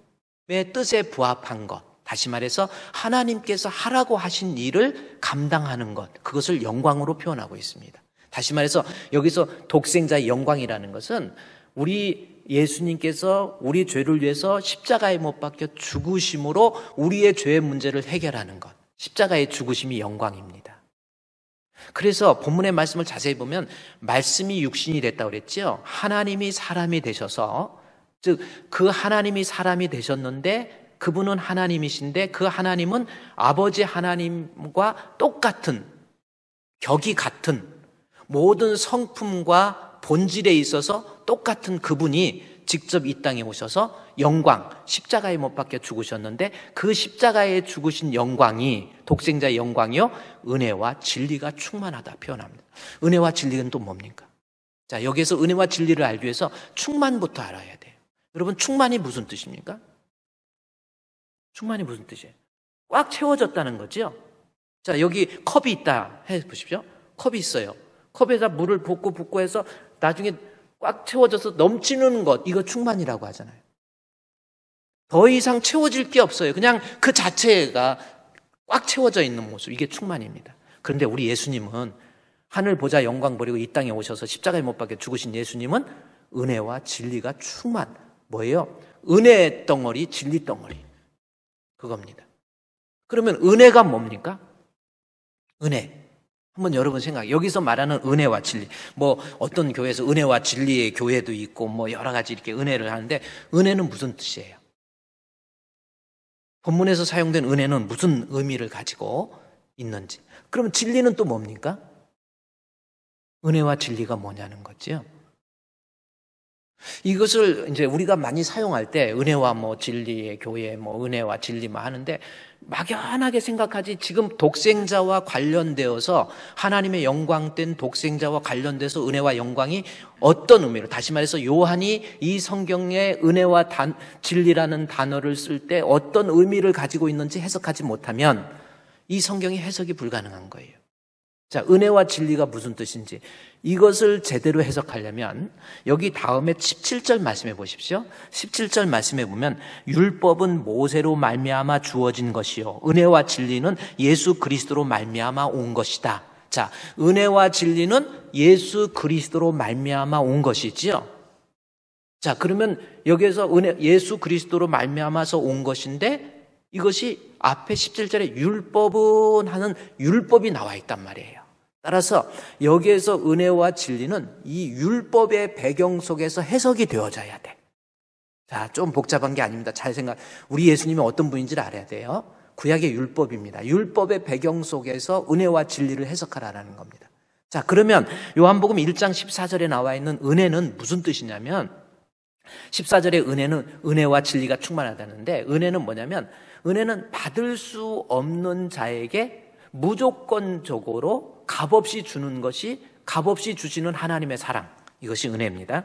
뜻에 부합한 것, 다시 말해서 하나님께서 하라고 하신 일을 감당하는 것, 그것을 영광으로 표현하고 있습니다. 다시 말해서 여기서 독생자의 영광이라는 것은 우리 예수님께서 우리 죄를 위해서 십자가에 못 박혀 죽으심으로 우리의 죄의 문제를 해결하는 것, 십자가의 죽으심이 영광입니다. 그래서 본문의 말씀을 자세히 보면 말씀이 육신이 됐다고 그랬죠. 하나님이 사람이 되셔서, 즉 그 하나님이 사람이 되셨는데 그분은 하나님이신데 그 하나님은 아버지 하나님과 똑같은, 격이 같은, 모든 성품과 본질에 있어서 똑같은 그분이 직접 이 땅에 오셔서 영광, 십자가에 못 박혀 죽으셨는데 그 십자가에 죽으신 영광이, 독생자의 영광이요, 은혜와 진리가 충만하다 표현합니다. 은혜와 진리는 또 뭡니까? 자, 여기에서 은혜와 진리를 알기 위해서 충만부터 알아야 돼요. 여러분, 충만이 무슨 뜻입니까? 충만이 무슨 뜻이에요? 꽉 채워졌다는 거죠. 자, 여기 컵이 있다 해보십시오. 컵이 있어요. 컵에다 물을 붓고 해서 나중에 꽉 채워져서 넘치는 것, 이거 충만이라고 하잖아요. 더 이상 채워질 게 없어요. 그냥 그 자체가 꽉 채워져 있는 모습, 이게 충만입니다. 그런데 우리 예수님은 하늘 보좌 영광 버리고 이 땅에 오셔서 십자가에 못 박혀 죽으신 예수님은 은혜와 진리가 충만, 뭐예요? 은혜 덩어리, 진리 덩어리, 그겁니다. 그러면 은혜가 뭡니까? 은혜. 한번 여러분 생각해. 여기서 말하는 은혜와 진리. 뭐 어떤 교회에서 은혜와 진리의 교회도 있고 뭐 여러 가지 이렇게 은혜를 하는데, 은혜는 무슨 뜻이에요? 본문에서 사용된 은혜는 무슨 의미를 가지고 있는지. 그럼 진리는 또 뭡니까? 은혜와 진리가 뭐냐는 거죠. 이것을 이제 우리가 많이 사용할 때 은혜와 뭐 진리의 교회, 뭐 은혜와 진리 뭐 하는데 막연하게 생각하지, 지금 독생자와 관련되어서 하나님의 영광된 독생자와 관련돼서 은혜와 영광이 어떤 의미로, 다시 말해서 요한이 이 성경에 은혜와 진리라는 단어를 쓸 때 어떤 의미를 가지고 있는지 해석하지 못하면 이 성경이 해석이 불가능한 거예요. 자, 은혜와 진리가 무슨 뜻인지 이것을 제대로 해석하려면 여기 다음에 17절 말씀해 보십시오. 17절 말씀해 보면 율법은 모세로 말미암아 주어진 것이요 은혜와 진리는 예수 그리스도로 말미암아 온 것이다. 자, 은혜와 진리는 예수 그리스도로 말미암아 온 것이지요. 자, 그러면 여기에서 예수 그리스도로 말미암아서 온 것인데 이것이 앞에 17절에 율법은 하는 율법이 나와 있단 말이에요. 따라서 여기에서 은혜와 진리는 이 율법의 배경 속에서 해석이 되어져야 돼. 자, 좀 복잡한 게 아닙니다. 잘 우리 예수님이 어떤 분인지를 알아야 돼요. 구약의 율법입니다. 율법의 배경 속에서 은혜와 진리를 해석하라는 겁니다. 자, 그러면 요한복음 1장 14절에 나와 있는 은혜는 무슨 뜻이냐면, 14절의 은혜는 은혜와 진리가 충만하다는데, 은혜는 뭐냐면 은혜는 받을 수 없는 자에게 무조건적으로 값없이 주는 것이 값없이 주시는 하나님의 사랑, 이것이 은혜입니다.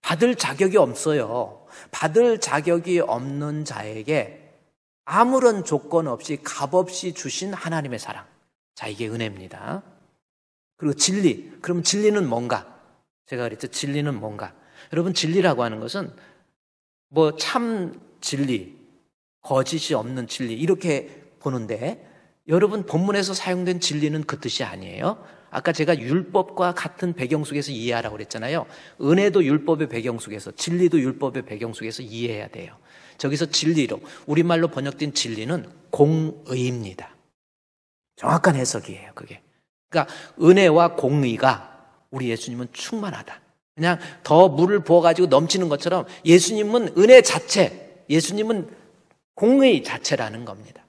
받을 자격이 없어요. 받을 자격이 없는 자에게 아무런 조건 없이 값없이 주신 하나님의 사랑, 자, 이게 은혜입니다. 그리고 진리, 그러면 진리는 뭔가? 제가 그랬죠, 진리는 뭔가? 여러분, 진리라고 하는 것은 뭐 참 진리, 거짓이 없는 진리, 이렇게 보는데, 여러분 본문에서 사용된 진리는 그 뜻이 아니에요. 아까 제가 율법과 같은 배경 속에서 이해하라고 그랬잖아요. 은혜도 율법의 배경 속에서, 진리도 율법의 배경 속에서 이해해야 돼요. 저기서 진리로, 우리말로 번역된 진리는 공의입니다. 정확한 해석이에요, 그게. 그러니까 은혜와 공의가 우리 예수님은 충만하다. 그냥 더 물을 부어가지고 넘치는 것처럼 예수님은 은혜 자체, 예수님은 공의 자체라는 겁니다.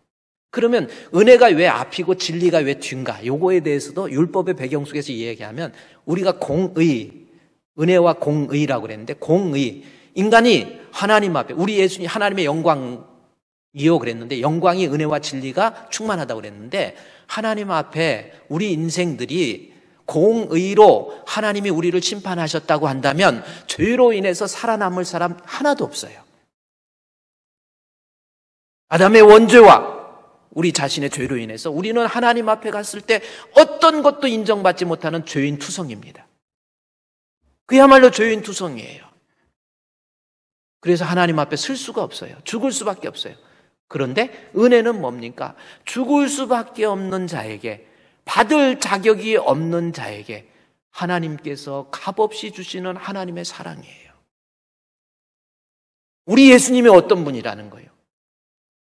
그러면 은혜가 왜 앞이고 진리가 왜 뒤인가? 요거에 대해서도 율법의 배경 속에서 이야기하면 우리가 공의, 은혜와 공의라고 그랬는데, 공의, 인간이 하나님 앞에, 우리 예수님 하나님의 영광이요 그랬는데, 영광이 은혜와 진리가 충만하다고 그랬는데, 하나님 앞에 우리 인생들이 공의로 하나님이 우리를 심판하셨다고 한다면 죄로 인해서 살아남을 사람 하나도 없어요. 아담의 원죄와 우리 자신의 죄로 인해서 우리는 하나님 앞에 갔을 때 어떤 것도 인정받지 못하는 죄인 투성입니다. 그야말로 죄인 투성이에요. 그래서 하나님 앞에 설 수가 없어요. 죽을 수밖에 없어요. 그런데 은혜는 뭡니까? 죽을 수밖에 없는 자에게, 받을 자격이 없는 자에게 하나님께서 값없이 주시는 하나님의 사랑이에요. 우리 예수님이 어떤 분이라는 거예요?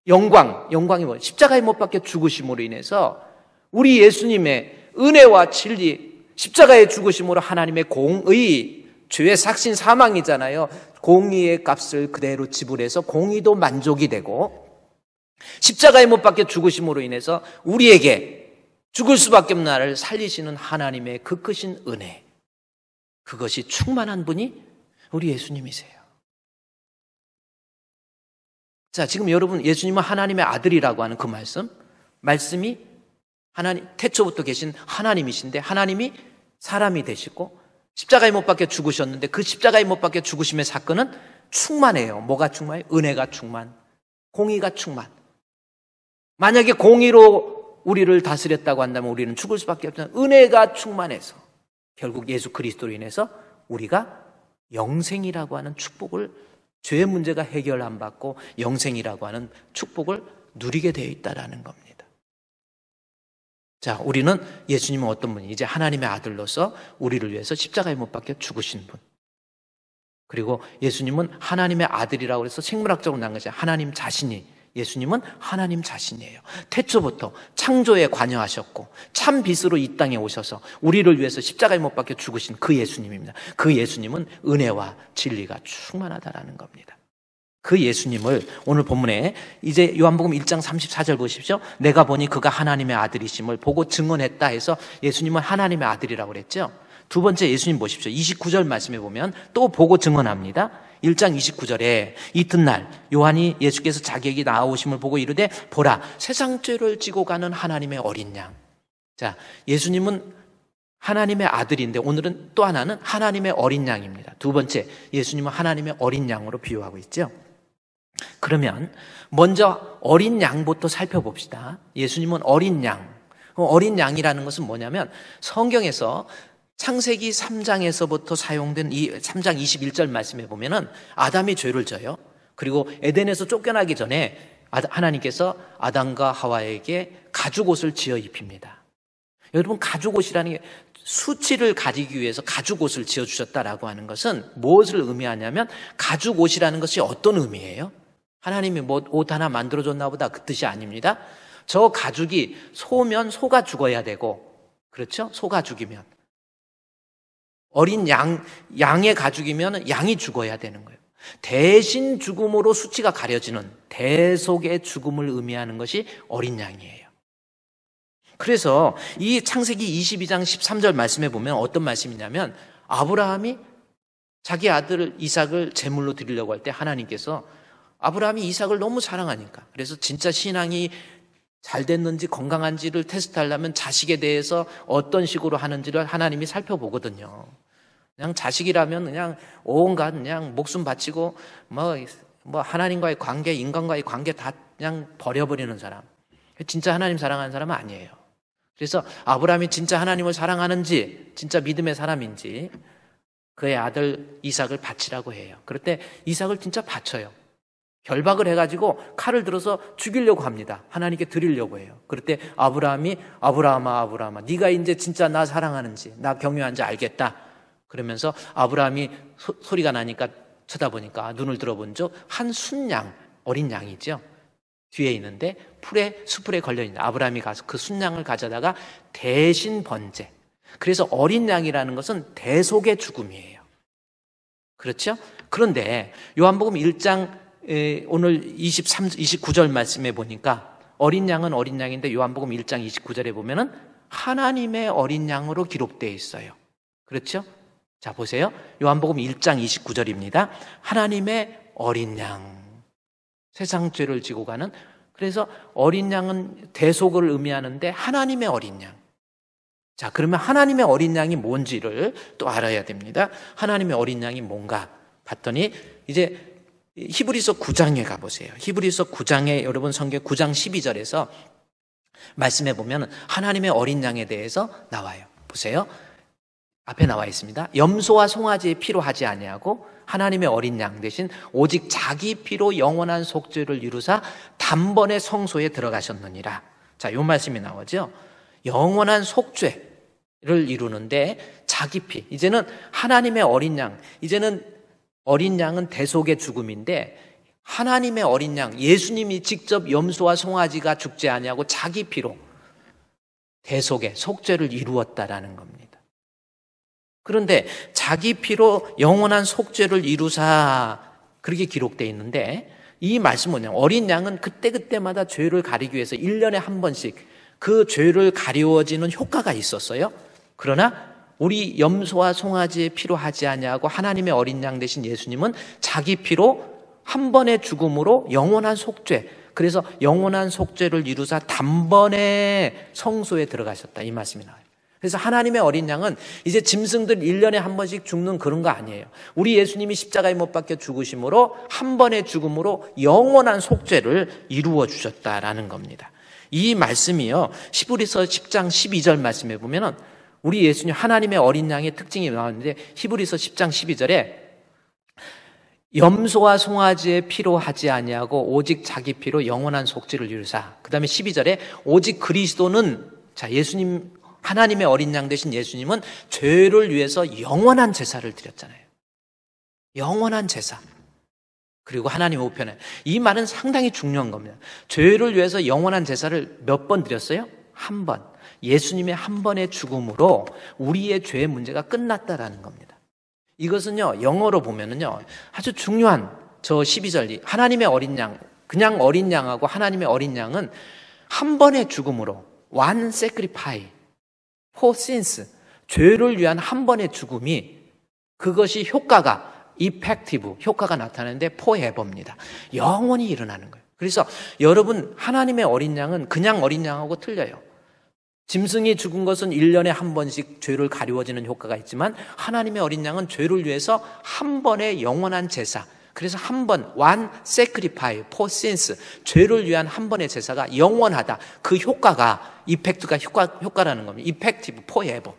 영광이 뭐예요? 십자가에 못 박혀 죽으심으로 인해서 우리 예수님의 은혜와 진리, 십자가의 죽으심으로 하나님의 공의, 죄의 삭신 사망이잖아요. 공의의 값을 그대로 지불해서 공의도 만족이 되고, 십자가에 못 박혀 죽으심으로 인해서 우리에게 죽을 수밖에 없는 나를 살리시는 하나님의 그 크신 은혜, 그것이 충만한 분이 우리 예수님이세요. 자, 지금 여러분, 예수님은 하나님의 아들이라고 하는 그 말씀이 하나님, 태초부터 계신 하나님이신데, 하나님이 사람이 되시고 십자가에 못 박혀 죽으셨는데, 그 십자가에 못 박혀 죽으심의 사건은 충만해요. 뭐가 충만해요? 은혜가 충만, 공의가 충만. 만약에 공의로 우리를 다스렸다고 한다면 우리는 죽을 수밖에 없잖아요. 은혜가 충만해서 결국 예수 그리스도로 인해서 우리가 영생이라고 하는 축복을, 죄의 문제가 해결 안 받고 영생이라고 하는 축복을 누리게 되어 있다는 겁니다. 자, 우리는 예수님은 어떤 분이? 이제 하나님의 아들로서 우리를 위해서 십자가에 못 박혀 죽으신 분. 그리고 예수님은 하나님의 아들이라고 해서 생물학적으로 난 것이 하나님 자신이, 예수님은 하나님 자신이에요. 태초부터 창조에 관여하셨고 참 빛으로 이 땅에 오셔서 우리를 위해서 십자가에 못 박혀 죽으신 그 예수님입니다. 그 예수님은 은혜와 진리가 충만하다라는 겁니다. 그 예수님을 오늘 본문에 이제 요한복음 1장 34절 보십시오. 내가 보니 그가 하나님의 아들이심을 보고 증언했다 해서 예수님은 하나님의 아들이라고 그랬죠. 두 번째 예수님 보십시오. 29절 말씀에 보면 또 보고 증언합니다. 1장 29절에 이튿날 요한이 예수께서 자기에게 나아오심을 보고 이르되 보라, 세상 죄를 지고 가는 하나님의 어린 양. 자, 예수님은 하나님의 아들인데 오늘은 또 하나는 하나님의 어린 양입니다. 두 번째, 예수님은 하나님의 어린 양으로 비유하고 있죠. 그러면 먼저 어린 양부터 살펴봅시다. 예수님은 어린 양. 어린 양이라는 것은 뭐냐면 성경에서 창세기 3장에서부터 사용된 이 3장 21절 말씀에 보면은 아담이 죄를 져요. 그리고 에덴에서 쫓겨나기 전에 하나님께서 아담과 하와에게 가죽옷을 지어 입힙니다. 여러분, 가죽옷이라는 게 수치를 가리기 위해서 가죽옷을 지어주셨다라고 하는 것은 무엇을 의미하냐면, 가죽옷이라는 것이 어떤 의미예요? 하나님이 뭐 옷 하나 만들어줬나 보다, 그 뜻이 아닙니다. 저 가죽이 소면 소가 죽어야 되고, 그렇죠? 소가 죽이면. 어린 양의 가죽이면 양이 죽어야 되는 거예요. 대신 죽음으로 수치가 가려지는 대속의 죽음을 의미하는 것이 어린 양이에요. 그래서 이 창세기 22장 13절 말씀에 보면 어떤 말씀이냐면, 아브라함이 자기 아들 이삭을 제물로 드리려고 할 때 하나님께서 아브라함이 이삭을 너무 사랑하니까, 그래서 진짜 신앙이 잘 됐는지 건강한지를 테스트하려면 자식에 대해서 어떤 식으로 하는지를 하나님이 살펴보거든요. 그냥 자식이라면 그냥 온갖 그냥 목숨 바치고 뭐 하나님과의 관계, 인간과의 관계 다 그냥 버려버리는 사람. 진짜 하나님 사랑하는 사람은 아니에요. 그래서 아브라함이 진짜 하나님을 사랑하는지, 진짜 믿음의 사람인지 그의 아들 이삭을 바치라고 해요. 그럴 때 이삭을 진짜 바쳐요. 결박을 해가지고 칼을 들어서 죽이려고 합니다. 하나님께 드리려고 해요. 그럴 때 아브라함이 아브라함아 네가 이제 진짜 나 사랑하는지 나 경외하는지 알겠다. 그러면서 아브라함이 소리가 나니까 쳐다보니까 눈을 들어본 적 한 순양, 어린 양이죠. 뒤에 있는데 수풀에 걸려있는 아브라함이 가서 그 순양을 가져다가 대신 번제. 그래서 어린 양이라는 것은 대속의 죽음이에요. 그렇죠? 그런데 요한복음 1장 오늘 29절 말씀에 보니까 어린 양은 어린 양인데 요한복음 1장 29절에 보면은 하나님의 어린 양으로 기록되어 있어요. 그렇죠? 자, 보세요. 요한복음 1장 29절입니다. 하나님의 어린 양. 세상 죄를 지고 가는. 그래서 어린 양은 대속을 의미하는데 하나님의 어린 양. 자, 그러면 하나님의 어린 양이 뭔지를 또 알아야 됩니다. 하나님의 어린 양이 뭔가 봤더니 이제 히브리서 9장에 가보세요. 히브리서 9장에 여러분 성경 9장 12절에서 말씀해 보면 하나님의 어린 양에 대해서 나와요. 보세요. 앞에 나와 있습니다. 염소와 송아지의 피로 하지 아니하고 하나님의 어린 양 대신 오직 자기 피로 영원한 속죄를 이루사 단번에 성소에 들어가셨느니라. 자, 요 말씀이 나오죠. 영원한 속죄를 이루는데 자기 피. 이제는 하나님의 어린 양. 이제는 어린 양은 대속의 죽음인데 하나님의 어린 양, 예수님이 직접 염소와 송아지가 죽지 아니하고 자기 피로 대속의 속죄를 이루었다라는 겁니다. 그런데 자기 피로 영원한 속죄를 이루사 그렇게 기록되어 있는데 이 말씀은 뭐냐면 어린 양은 그때그때마다 죄를 가리기 위해서 1년에 한 번씩 그 죄를 가리워지는 효과가 있었어요. 그러나 우리 염소와 송아지의 피로 하지 아니하고 하나님의 어린 양 되신 예수님은 자기 피로 한 번의 죽음으로 영원한 속죄, 그래서 영원한 속죄를 이루사 단번에 성소에 들어가셨다 이 말씀이 나와요. 그래서 하나님의 어린 양은 이제 짐승들 1년에 한 번씩 죽는 그런 거 아니에요. 우리 예수님이 십자가에 못 박혀 죽으심으로 한 번의 죽음으로 영원한 속죄를 이루어 주셨다라는 겁니다. 이 말씀이요 히브리서 10장 12절 말씀에 보면은 우리 예수님 하나님의 어린 양의 특징이 나오는데 히브리서 10장 12절에 염소와 송아지의 피로 하지 아니하고 오직 자기 피로 영원한 속죄를 이루사. 그 다음에 12절에 오직 그리스도는 자 예수님 하나님의 어린 양 되신 예수님은 죄를 위해서 영원한 제사를 드렸잖아요. 영원한 제사. 그리고 하나님 우편에 이 말은 상당히 중요한 겁니다. 죄를 위해서 영원한 제사를 몇 번 드렸어요? 한 번. 예수님의 한 번의 죽음으로 우리의 죄의 문제가 끝났다라는 겁니다. 이것은요, 영어로 보면은요, 아주 중요한 저 12절, 하나님의 어린 양, 그냥 어린 양하고 하나님의 어린 양은 한 번의 죽음으로, one sacrifice for sins, 죄를 위한 한 번의 죽음이 그것이 효과가, effective, 효과가 나타나는데 forever입니다. 영원히 일어나는 거예요. 그래서 여러분, 하나님의 어린 양은 그냥 어린 양하고 틀려요. 짐승이 죽은 것은 1년에 한 번씩 죄를 가리워지는 효과가 있지만 하나님의 어린 양은 죄를 위해서 한 번의 영원한 제사, 그래서 한 번 one sacrifice for sins, 죄를 위한 한 번의 제사가 영원하다. 그 효과가 이펙트가 효과라는 겁니다. effective forever.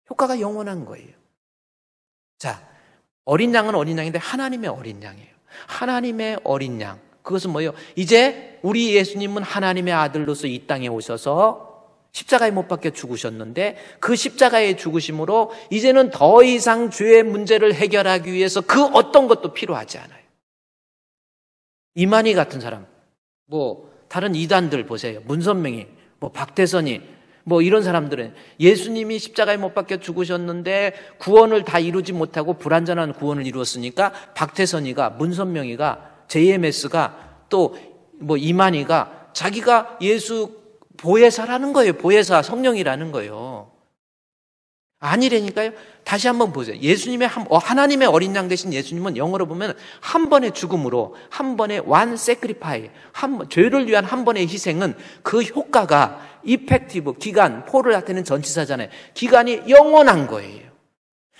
효과가 영원한 거예요. 자, 어린 양은 어린 양인데 하나님의 어린 양이에요. 하나님의 어린 양. 그것은 뭐예요? 이제 우리 예수님은 하나님의 아들로서 이 땅에 오셔서 십자가에 못 박혀 죽으셨는데 그 십자가의 죽으심으로 이제는 더 이상 죄의 문제를 해결하기 위해서 그 어떤 것도 필요하지 않아요. 이만희 같은 사람, 다른 이단들 보세요. 문선명이, 박대선이, 이런 사람들은 예수님이 십자가에 못 박혀 죽으셨는데 구원을 다 이루지 못하고 불완전한 구원을 이루었으니까 박태선이가, 문선명이가, JMS가 또 이만희가 자기가 예수 보혜사라는 거예요. 보혜사, 성령이라는 거예요. 아니라니까요. 다시 한번 보세요. 하나님의 어린 양 되신 예수님은 영어로 보면 한 번의 죽음으로, 한 번의 one sacrifice, 죄를 위한 한 번의 희생은 그 효과가 effective, 기간, 포를 나타내는 전치사잖아요. 기간이 영원한 거예요.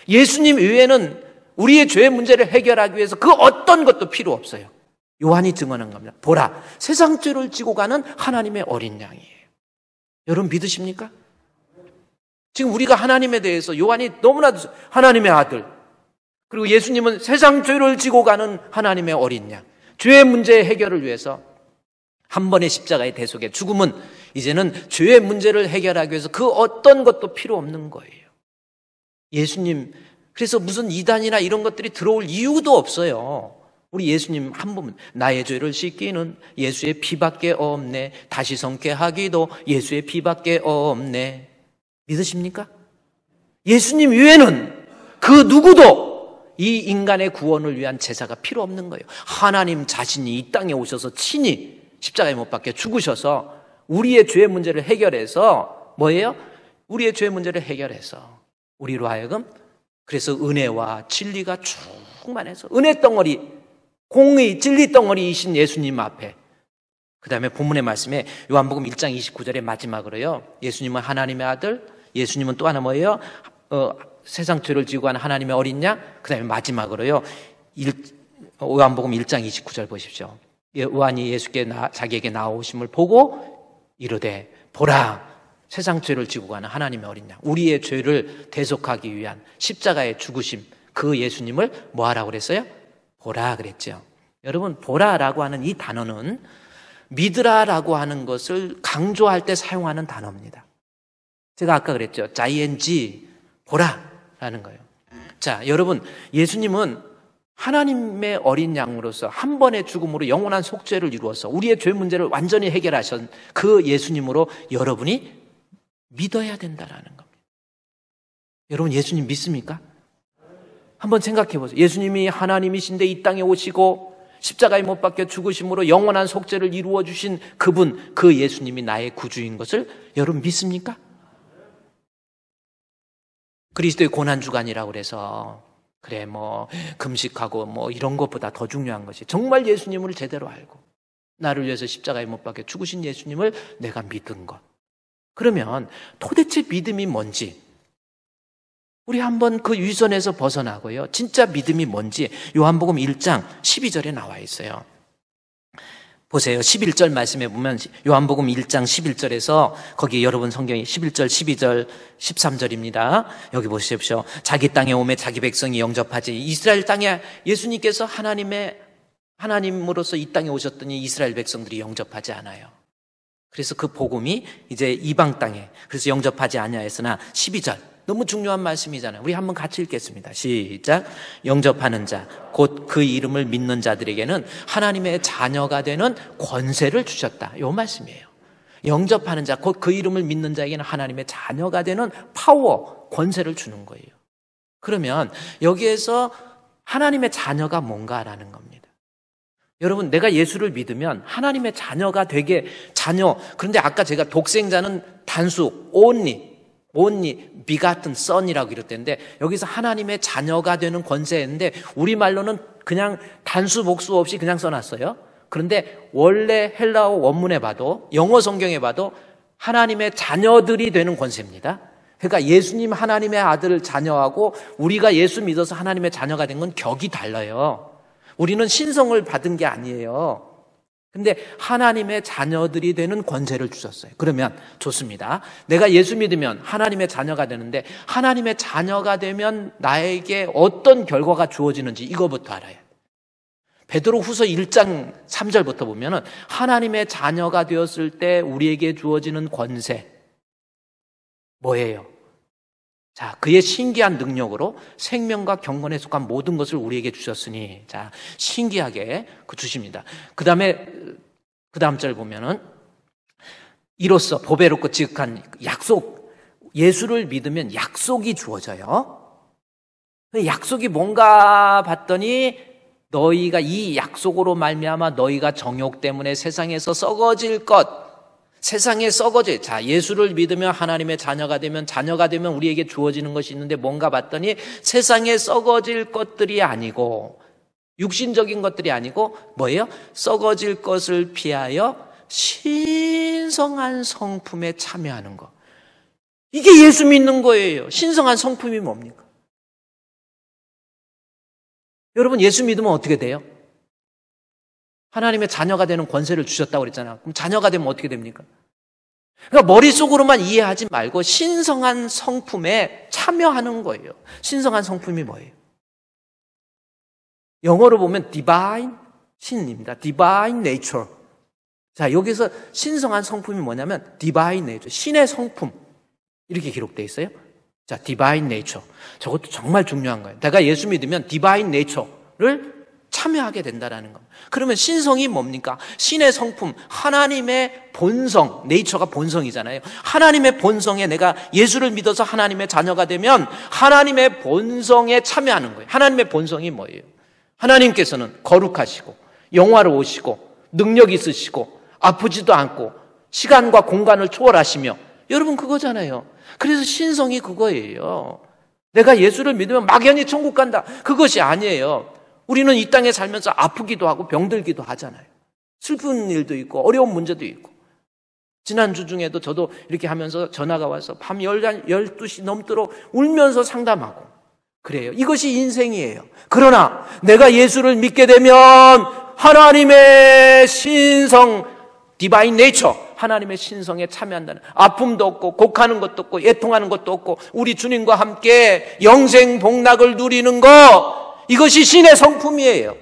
예수님 외에는 우리의 죄의 문제를 해결하기 위해서 그 어떤 것도 필요 없어요. 요한이 증언한 겁니다. 보라, 세상 죄를 지고 가는 하나님의 어린 양이에요. 여러분 믿으십니까? 지금 우리가 하나님에 대해서 요한이 너무나도 하나님의 아들, 그리고 예수님은 세상 죄를 지고 가는 하나님의 어린 양, 죄의 문제 해결을 위해서 한 번의 십자가의 대속의 죽음은 이제는 죄의 문제를 해결하기 위해서 그 어떤 것도 필요 없는 거예요. 예수님, 그래서 무슨 이단이나 이런 것들이 들어올 이유도 없어요. 우리 예수님 한 번, 나의 죄를 씻기는 예수의 피밖에 없네. 다시 성케 하기도 예수의 피밖에 없네. 믿으십니까? 예수님 외에는 그 누구도 이 인간의 구원을 위한 제사가 필요 없는 거예요. 하나님 자신이 이 땅에 오셔서 친히 십자가에 못 박혀 죽으셔서 우리의 죄의 문제를 해결해서 뭐예요? 우리의 죄의 문제를 해결해서 우리로 하여금 그래서 은혜와 진리가 충만해서 은혜 덩어리, 공의 진리 덩어리이신 예수님 앞에, 그 다음에 본문의 말씀에 요한복음 1장 29절의 마지막으로요, 예수님은 하나님의 아들, 예수님은 또 하나 뭐예요? 세상 죄를 지고 가는 하나님의 어린 양, 그 다음에 마지막으로요, 요한복음 1장 29절 보십시오. 요한이 예수께 자기에게 나오심을 보고 이르되 보라, 세상 죄를 지고 가는 하나님의 어린 양, 우리의 죄를 대속하기 위한 십자가의 죽으심, 그 예수님을 뭐 하라고 그랬어요? 보라 그랬죠. 여러분, 보라라고 하는 이 단어는 믿으라라고 하는 것을 강조할 때 사용하는 단어입니다. 제가 아까 그랬죠. 자이엔지, 보라라는 거예요. 자, 여러분, 예수님은 하나님의 어린 양으로서 한 번의 죽음으로 영원한 속죄를 이루어서 우리의 죄 문제를 완전히 해결하신 그 예수님으로 여러분이 믿어야 된다라는 겁니다. 여러분, 예수님 믿습니까? 한번 생각해 보세요. 예수님이 하나님이신데 이 땅에 오시고 십자가에 못 박혀 죽으심으로 영원한 속죄를 이루어 주신 그분, 그 예수님이 나의 구주인 것을 여러분 믿습니까? 그리스도의 고난주간이라고 그래서 그래 뭐 금식하고 뭐 이런 것보다 더 중요한 것이 정말 예수님을 제대로 알고 나를 위해서 십자가에 못 박혀 죽으신 예수님을 내가 믿은 것. 그러면 도대체 믿음이 뭔지 우리 한번 그 위선에서 벗어나고요, 진짜 믿음이 뭔지 요한복음 1장 12절에 나와 있어요. 보세요. 11절 말씀에 보면 요한복음 1장 11절에서 거기 여러분 성경이 11절, 12절, 13절입니다. 여기 보십시오. 자기 땅에 오매 자기 백성이 영접하지. 이스라엘 땅에 예수님께서 하나님으로서 이 땅에 오셨더니 이스라엘 백성들이 영접하지 않아요. 그래서 그 복음이 이제 이방 땅에, 그래서 영접하지 아니하였으나 12절 너무 중요한 말씀이잖아요. 우리 한번 같이 읽겠습니다. 시작. 영접하는 자, 곧 그 이름을 믿는 자들에게는 하나님의 자녀가 되는 권세를 주셨다. 이 말씀이에요. 영접하는 자, 곧 그 이름을 믿는 자에게는 하나님의 자녀가 되는 파워, 권세를 주는 거예요. 그러면 여기에서 하나님의 자녀가 뭔가라는 겁니다. 여러분, 내가 예수를 믿으면 하나님의 자녀가 되게, 그런데 아까 제가 독생자는 단수, only begotten son이라고 이랬는데 여기서 하나님의 자녀가 되는 권세인데 우리말로는 그냥 단수 복수 없이 그냥 써놨어요. 그런데 원래 헬라어 원문에 봐도, 영어 성경에 봐도 하나님의 자녀들이 되는 권세입니다. 그러니까 예수님 하나님의 아들 자녀하고 우리가 예수 믿어서 하나님의 자녀가 된 건 격이 달라요. 우리는 신성을 받은 게 아니에요. 근데 하나님의 자녀들이 되는 권세를 주셨어요. 그러면 좋습니다. 내가 예수 믿으면 하나님의 자녀가 되는데 하나님의 자녀가 되면 나에게 어떤 결과가 주어지는지 이거부터 알아야 돼요. 베드로 후서 1장 3절부터 보면은 하나님의 자녀가 되었을 때 우리에게 주어지는 권세 뭐예요? 자, 그의 신기한 능력으로 생명과 경건에 속한 모든 것을 우리에게 주셨으니, 자, 신기하게 주십니다. 그 다음 절 보면은, 이로써 보배롭고 지극한 약속, 예수를 믿으면 약속이 주어져요. 약속이 뭔가 봤더니, 너희가 이 약속으로 말미암아 너희가 정욕 때문에 세상에서 썩어질 것, 세상에 썩어져. 자, 예수를 믿으면 하나님의 자녀가 되면 우리에게 주어지는 것이 있는데 뭔가 봤더니 세상에 썩어질 것들이 아니고, 육신적인 것들이 아니고 뭐예요? 썩어질 것을 피하여 신성한 성품에 참여하는 것. 이게 예수 믿는 거예요. 신성한 성품이 뭡니까? 여러분, 예수 믿으면 어떻게 돼요? 하나님의 자녀가 되는 권세를 주셨다고 그랬잖아요. 그럼 자녀가 되면 어떻게 됩니까? 그러니까 머릿속으로만 이해하지 말고 신성한 성품에 참여하는 거예요. 신성한 성품이 뭐예요? 영어로 보면 divine 신입니다. divine nature. 자, 여기서 신성한 성품이 뭐냐면 divine nature, 신의 성품 이렇게 기록되어 있어요. 자, divine nature. 저것도 정말 중요한 거예요. 내가 예수 믿으면 divine nature를 참여하게 된다라는 겁니다. 그러면 신성이 뭡니까? 신의 성품, 하나님의 본성, 네이처가 본성이잖아요. 하나님의 본성에 내가 예수를 믿어서 하나님의 자녀가 되면 하나님의 본성에 참여하는 거예요. 하나님의 본성이 뭐예요? 하나님께서는 거룩하시고 영화로우시고 능력 있으시고 아프지도 않고 시간과 공간을 초월하시며, 여러분 그거잖아요. 그래서 신성이 그거예요. 내가 예수를 믿으면 막연히 천국 간다, 그것이 아니에요. 우리는 이 땅에 살면서 아프기도 하고 병들기도 하잖아요. 슬픈 일도 있고 어려운 문제도 있고. 지난주 중에도 저도 이렇게 하면서 전화가 와서 밤 12시 넘도록 울면서 상담하고 그래요. 이것이 인생이에요. 그러나 내가 예수를 믿게 되면 하나님의 신성, 디바인 네이처, 하나님의 신성에 참여한다는, 아픔도 없고 곡하는 것도 없고 애통하는 것도 없고 우리 주님과 함께 영생 복락을 누리는 것, 이것이 신의 성품이에요.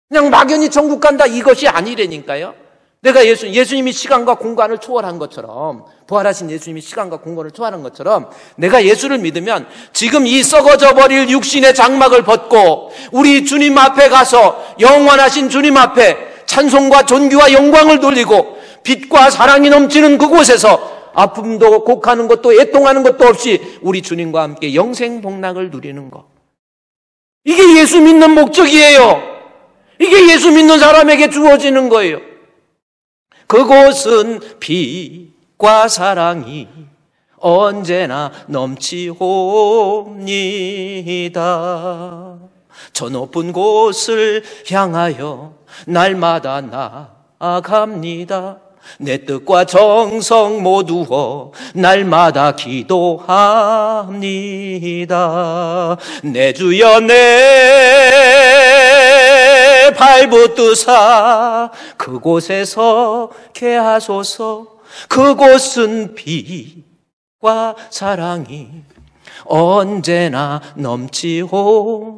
그냥 막연히 천국 간다, 이것이 아니라니까요. 내가 예수님이 시간과 공간을 초월한 것처럼, 부활하신 예수님이 시간과 공간을 초월한 것처럼 내가 예수를 믿으면 지금 이 썩어져 버릴 육신의 장막을 벗고 우리 주님 앞에 가서 영원하신 주님 앞에 찬송과 존귀와 영광을 돌리고 빛과 사랑이 넘치는 그곳에서 아픔도 곡하는 것도 애통하는 것도 없이 우리 주님과 함께 영생 복락을 누리는 것. 이게 예수 믿는 목적이에요. 이게 예수 믿는 사람에게 주어지는 거예요. 그곳은 빛과 사랑이 언제나 넘치옵니다. 저 높은 곳을 향하여 날마다 나아갑니다. 내 뜻과 정성 모두어 날마다 기도합니다. 내 주여 내 발붙드사 그곳에서 개하소서. 그곳은 빛과 사랑이 언제나 넘치옵니다.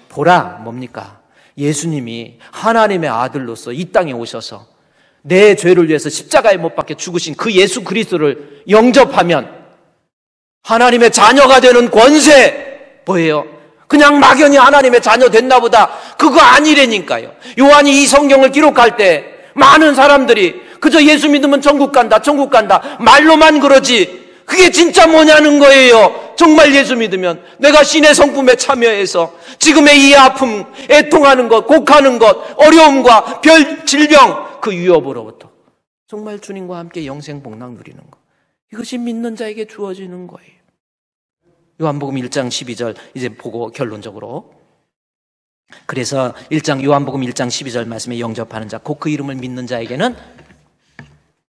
보라, 뭡니까? 예수님이 하나님의 아들로서 이 땅에 오셔서 내 죄를 위해서 십자가에 못 박혀 죽으신 그 예수 그리스도를 영접하면 하나님의 자녀가 되는 권세, 뭐예요? 그냥 막연히 하나님의 자녀 됐나 보다, 그거 아니라니까요. 요한이 이 성경을 기록할 때 많은 사람들이 그저 예수 믿으면 천국 간다, 천국 간다 말로만 그러지 그게 진짜 뭐냐는 거예요. 정말 예수 믿으면 내가 신의 성품에 참여해서 지금의 이 아픔, 애통하는 것, 곡하는 것, 어려움과 별 질병, 그 위협으로부터 정말 주님과 함께 영생 복락 누리는 것, 이것이 믿는 자에게 주어지는 거예요. 요한복음 1장 12절 이제 보고 결론적으로, 그래서 1장 요한복음 1장 12절 말씀에 영접하는 자, 곧 그 이름을 믿는 자에게는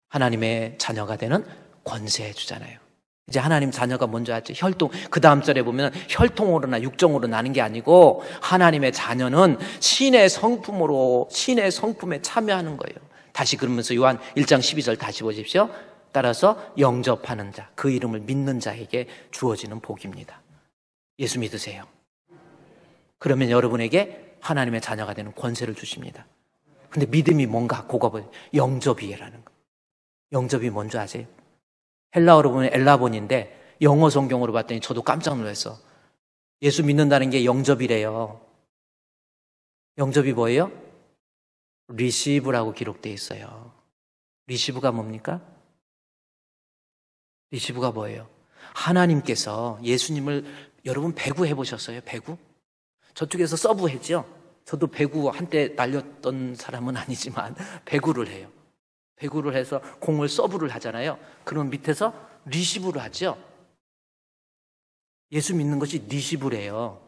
하나님의 자녀가 되는 권세 주잖아요. 이제 하나님 자녀가 뭔지 알죠? 혈통. 그 다음 절에 보면 혈통으로나 육정으로 나는 게 아니고 하나님의 자녀는 신의 성품으로, 신의 성품에 참여하는 거예요. 다시 그러면서 요한 1장 12절 다시 보십시오. 따라서 영접하는 자, 그 이름을 믿는 자에게 주어지는 복입니다. 예수 믿으세요. 그러면 여러분에게 하나님의 자녀가 되는 권세를 주십니다. 근데 믿음이 뭔가, 그거 영접이라는 거. 영접이 뭔지 아세요? 헬라어로 보면 엘라본인데 영어 성경으로 봤더니 저도 깜짝 놀랐어. 예수 믿는다는 게 영접이래요. 영접이 뭐예요? 리시브라고 기록되어 있어요. 리시브가 뭡니까? 리시브가 뭐예요? 하나님께서 예수님을, 여러분 배구 해보셨어요? 배구? 저쪽에서 서브 했죠? 저도 배구 한때 날렸던 사람은 아니지만 배구를 해요. 배구를 해서 공을 서브를 하잖아요. 그럼 밑에서 리시브를 하죠. 예수 믿는 것이 리시브래요.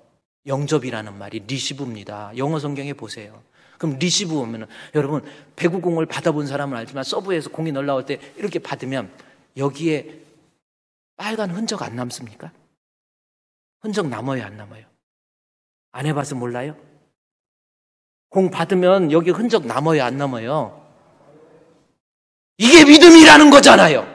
영접이라는 말이 리시브입니다. 영어 성경에 보세요. 그럼 리시브 오면은, 여러분 배구공을 받아본 사람은 알지만 서브에서 공이 날아올 때 이렇게 받으면 여기에 빨간 흔적 안 남습니까? 흔적 남아요, 안 남아요? 안 해봐서 몰라요? 공 받으면 여기 흔적 남아요, 안 남아요? 이게 믿음이라는 거잖아요.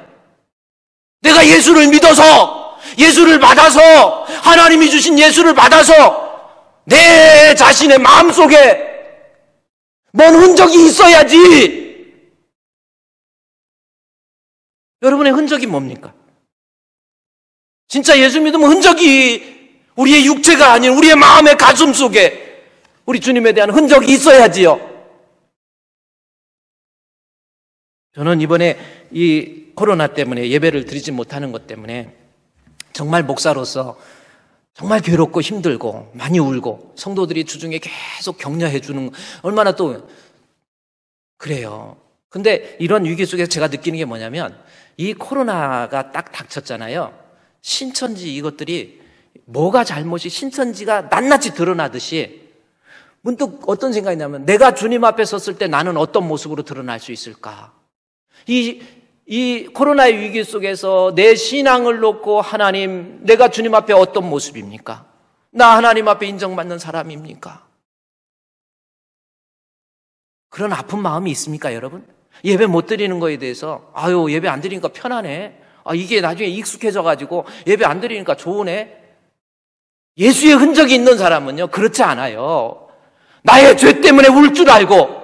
내가 예수를 믿어서, 예수를 받아서, 하나님이 주신 예수를 받아서 내 자신의 마음속에 뭔 흔적이 있어야지. 여러분의 흔적이 뭡니까? 진짜 예수 믿으면 흔적이 우리의 육체가 아닌 우리의 마음의 가슴 속에 우리 주님에 대한 흔적이 있어야지요. 저는 이번에 이 코로나 때문에 예배를 드리지 못하는 것 때문에 정말 목사로서 정말 괴롭고 힘들고 많이 울고 성도들이 주중에 계속 격려해 주는, 얼마나 또 그래요. 근데 이런 위기 속에서 제가 느끼는 게 뭐냐면, 이 코로나가 딱 닥쳤잖아요. 신천지 이것들이 뭐가 잘못이 신천지가 낱낱이 드러나듯이 문득 어떤 생각이 나면, 내가 주님 앞에 섰을 때 나는 어떤 모습으로 드러날 수 있을까? 이 코로나의 위기 속에서 내 신앙을 놓고, 하나님, 내가 주님 앞에 어떤 모습입니까? 나 하나님 앞에 인정받는 사람입니까? 그런 아픈 마음이 있습니까, 여러분? 예배 못 드리는 거에 대해서, 아유, 예배 안 드리니까 편하네. 이게 나중에 익숙해져가지고 예배 안 드리니까 좋으네. 예수의 흔적이 있는 사람은요, 그렇지 않아요. 나의 죄 때문에 울 줄 알고,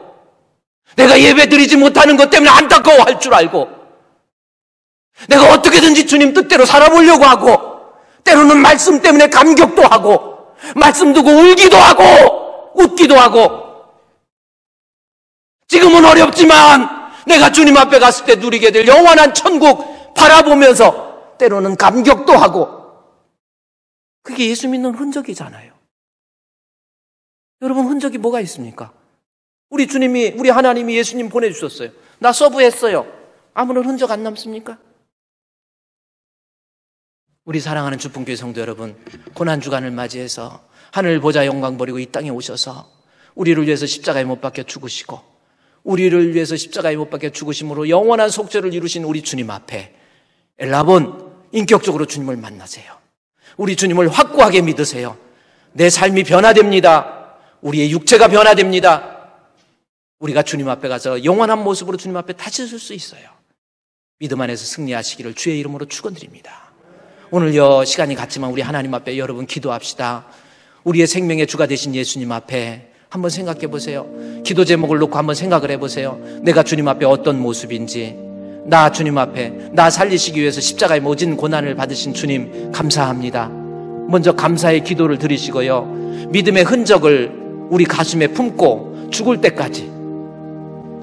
내가 예배 드리지 못하는 것 때문에 안타까워할 줄 알고, 내가 어떻게든지 주님 뜻대로 살아보려고 하고, 때로는 말씀 때문에 감격도 하고, 말씀 두고 울기도 하고, 웃기도 하고, 지금은 어렵지만 내가 주님 앞에 갔을 때 누리게 될 영원한 천국 바라보면서 때로는 감격도 하고, 그게 예수 믿는 흔적이잖아요. 여러분, 흔적이 뭐가 있습니까? 우리 주님이, 우리 하나님이 예수님 보내주셨어요. 나 서브했어요. 아무런 흔적 안 남습니까? 우리 사랑하는 주품교회 성도 여러분, 고난주간을 맞이해서 하늘 보좌 영광 버리고 이 땅에 오셔서 우리를 위해서 십자가에 못 박혀 죽으시고, 우리를 위해서 십자가에 못 박혀 죽으심으로 영원한 속죄를 이루신 우리 주님 앞에 엘라본, 인격적으로 주님을 만나세요. 우리 주님을 확고하게 믿으세요. 내 삶이 변화됩니다. 우리의 육체가 변화됩니다. 우리가 주님 앞에 가서 영원한 모습으로 주님 앞에 다시 설 수 있어요. 믿음 안에서 승리하시기를 주의 이름으로 축원드립니다. 오늘요, 시간이 같지만 우리 하나님 앞에 여러분 기도합시다. 우리의 생명의 주가 되신 예수님 앞에 한번 생각해 보세요. 기도 제목을 놓고 한번 생각을 해보세요. 내가 주님 앞에 어떤 모습인지, 나 주님 앞에 나 살리시기 위해서 십자가에 모진 고난을 받으신 주님 감사합니다. 먼저 감사의 기도를 드리시고요, 믿음의 흔적을 우리 가슴에 품고 죽을 때까지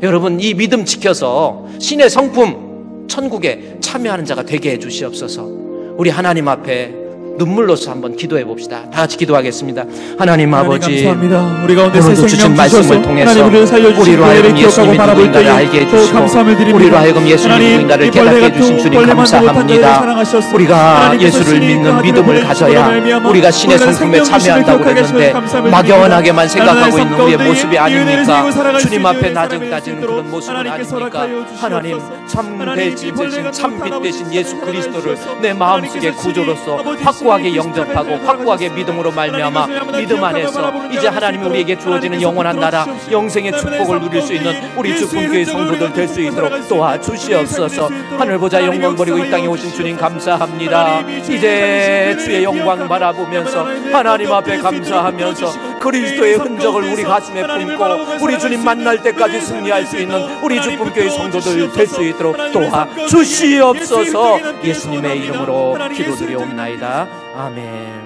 여러분 이 믿음 지켜서 신의 성품 천국에 참여하는 자가 되게 해주시옵소서. 우리 하나님 앞에 눈물로서 한번 기도해 봅시다. 다 같이 기도하겠습니다. 하나님 아버지, 감사합니다. 우리 가운데 오늘도 주신 말씀을 통해서 우리로 하여금 예수님이 누구인가를 알게 해주시고, 우리로 하여금 예수님이 누구인가를 깨닫게 해주신 주님 감사합니다. 우리가 예수를 믿는 믿음을 가져야 우리가 신의 성품에 참여한다고 그랬는데 막연하게만 생각하고 있는 우리의 모습이 아닙니까? 주님 앞에 나증따지는 그런 모습은 아닙니까? 하나님, 참돼지 대신 참빛 대신 예수 그리스도를 내 마음속에 구조로서 확고하게 영접하고 확고하게 믿음으로 말미암아 믿음 안에서 이제 하나님이 우리에게 주어지는 영원한 나라 영생의 축복을 누릴 수 있는 우리 주품교회 성도들 될 수 있도록 도와주시옵소서. 하늘 보자 영광 버리고 이 땅에 오신 주님 감사합니다. 이제 주의 영광 바라보면서 하나님 앞에 감사하면서 그리스도의 흔적을 우리 가슴에 품고 우리 주님 만날 때까지 승리할 수 있는 우리 주품교회 성도들 될 수 있도록 도와주시옵소서. 예수님의 이름으로 기도드리옵나이다. 아멘.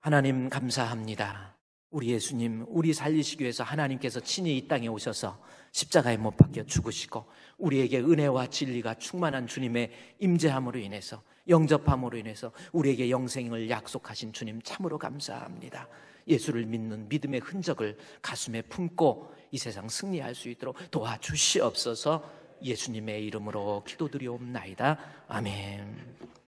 하나님 감사합니다. 우리 예수님, 우리 살리시기 위해서 하나님께서 친히 이 땅에 오셔서 십자가에 못 박혀 죽으시고 우리에게 은혜와 진리가 충만한 주님의 임재함으로 인해서, 영접함으로 인해서 우리에게 영생을 약속하신 주님 참으로 감사합니다. 예수를 믿는 믿음의 흔적을 가슴에 품고 이 세상 승리할 수 있도록 도와주시옵소서. 예수님의 이름으로 기도드리옵나이다. 아멘.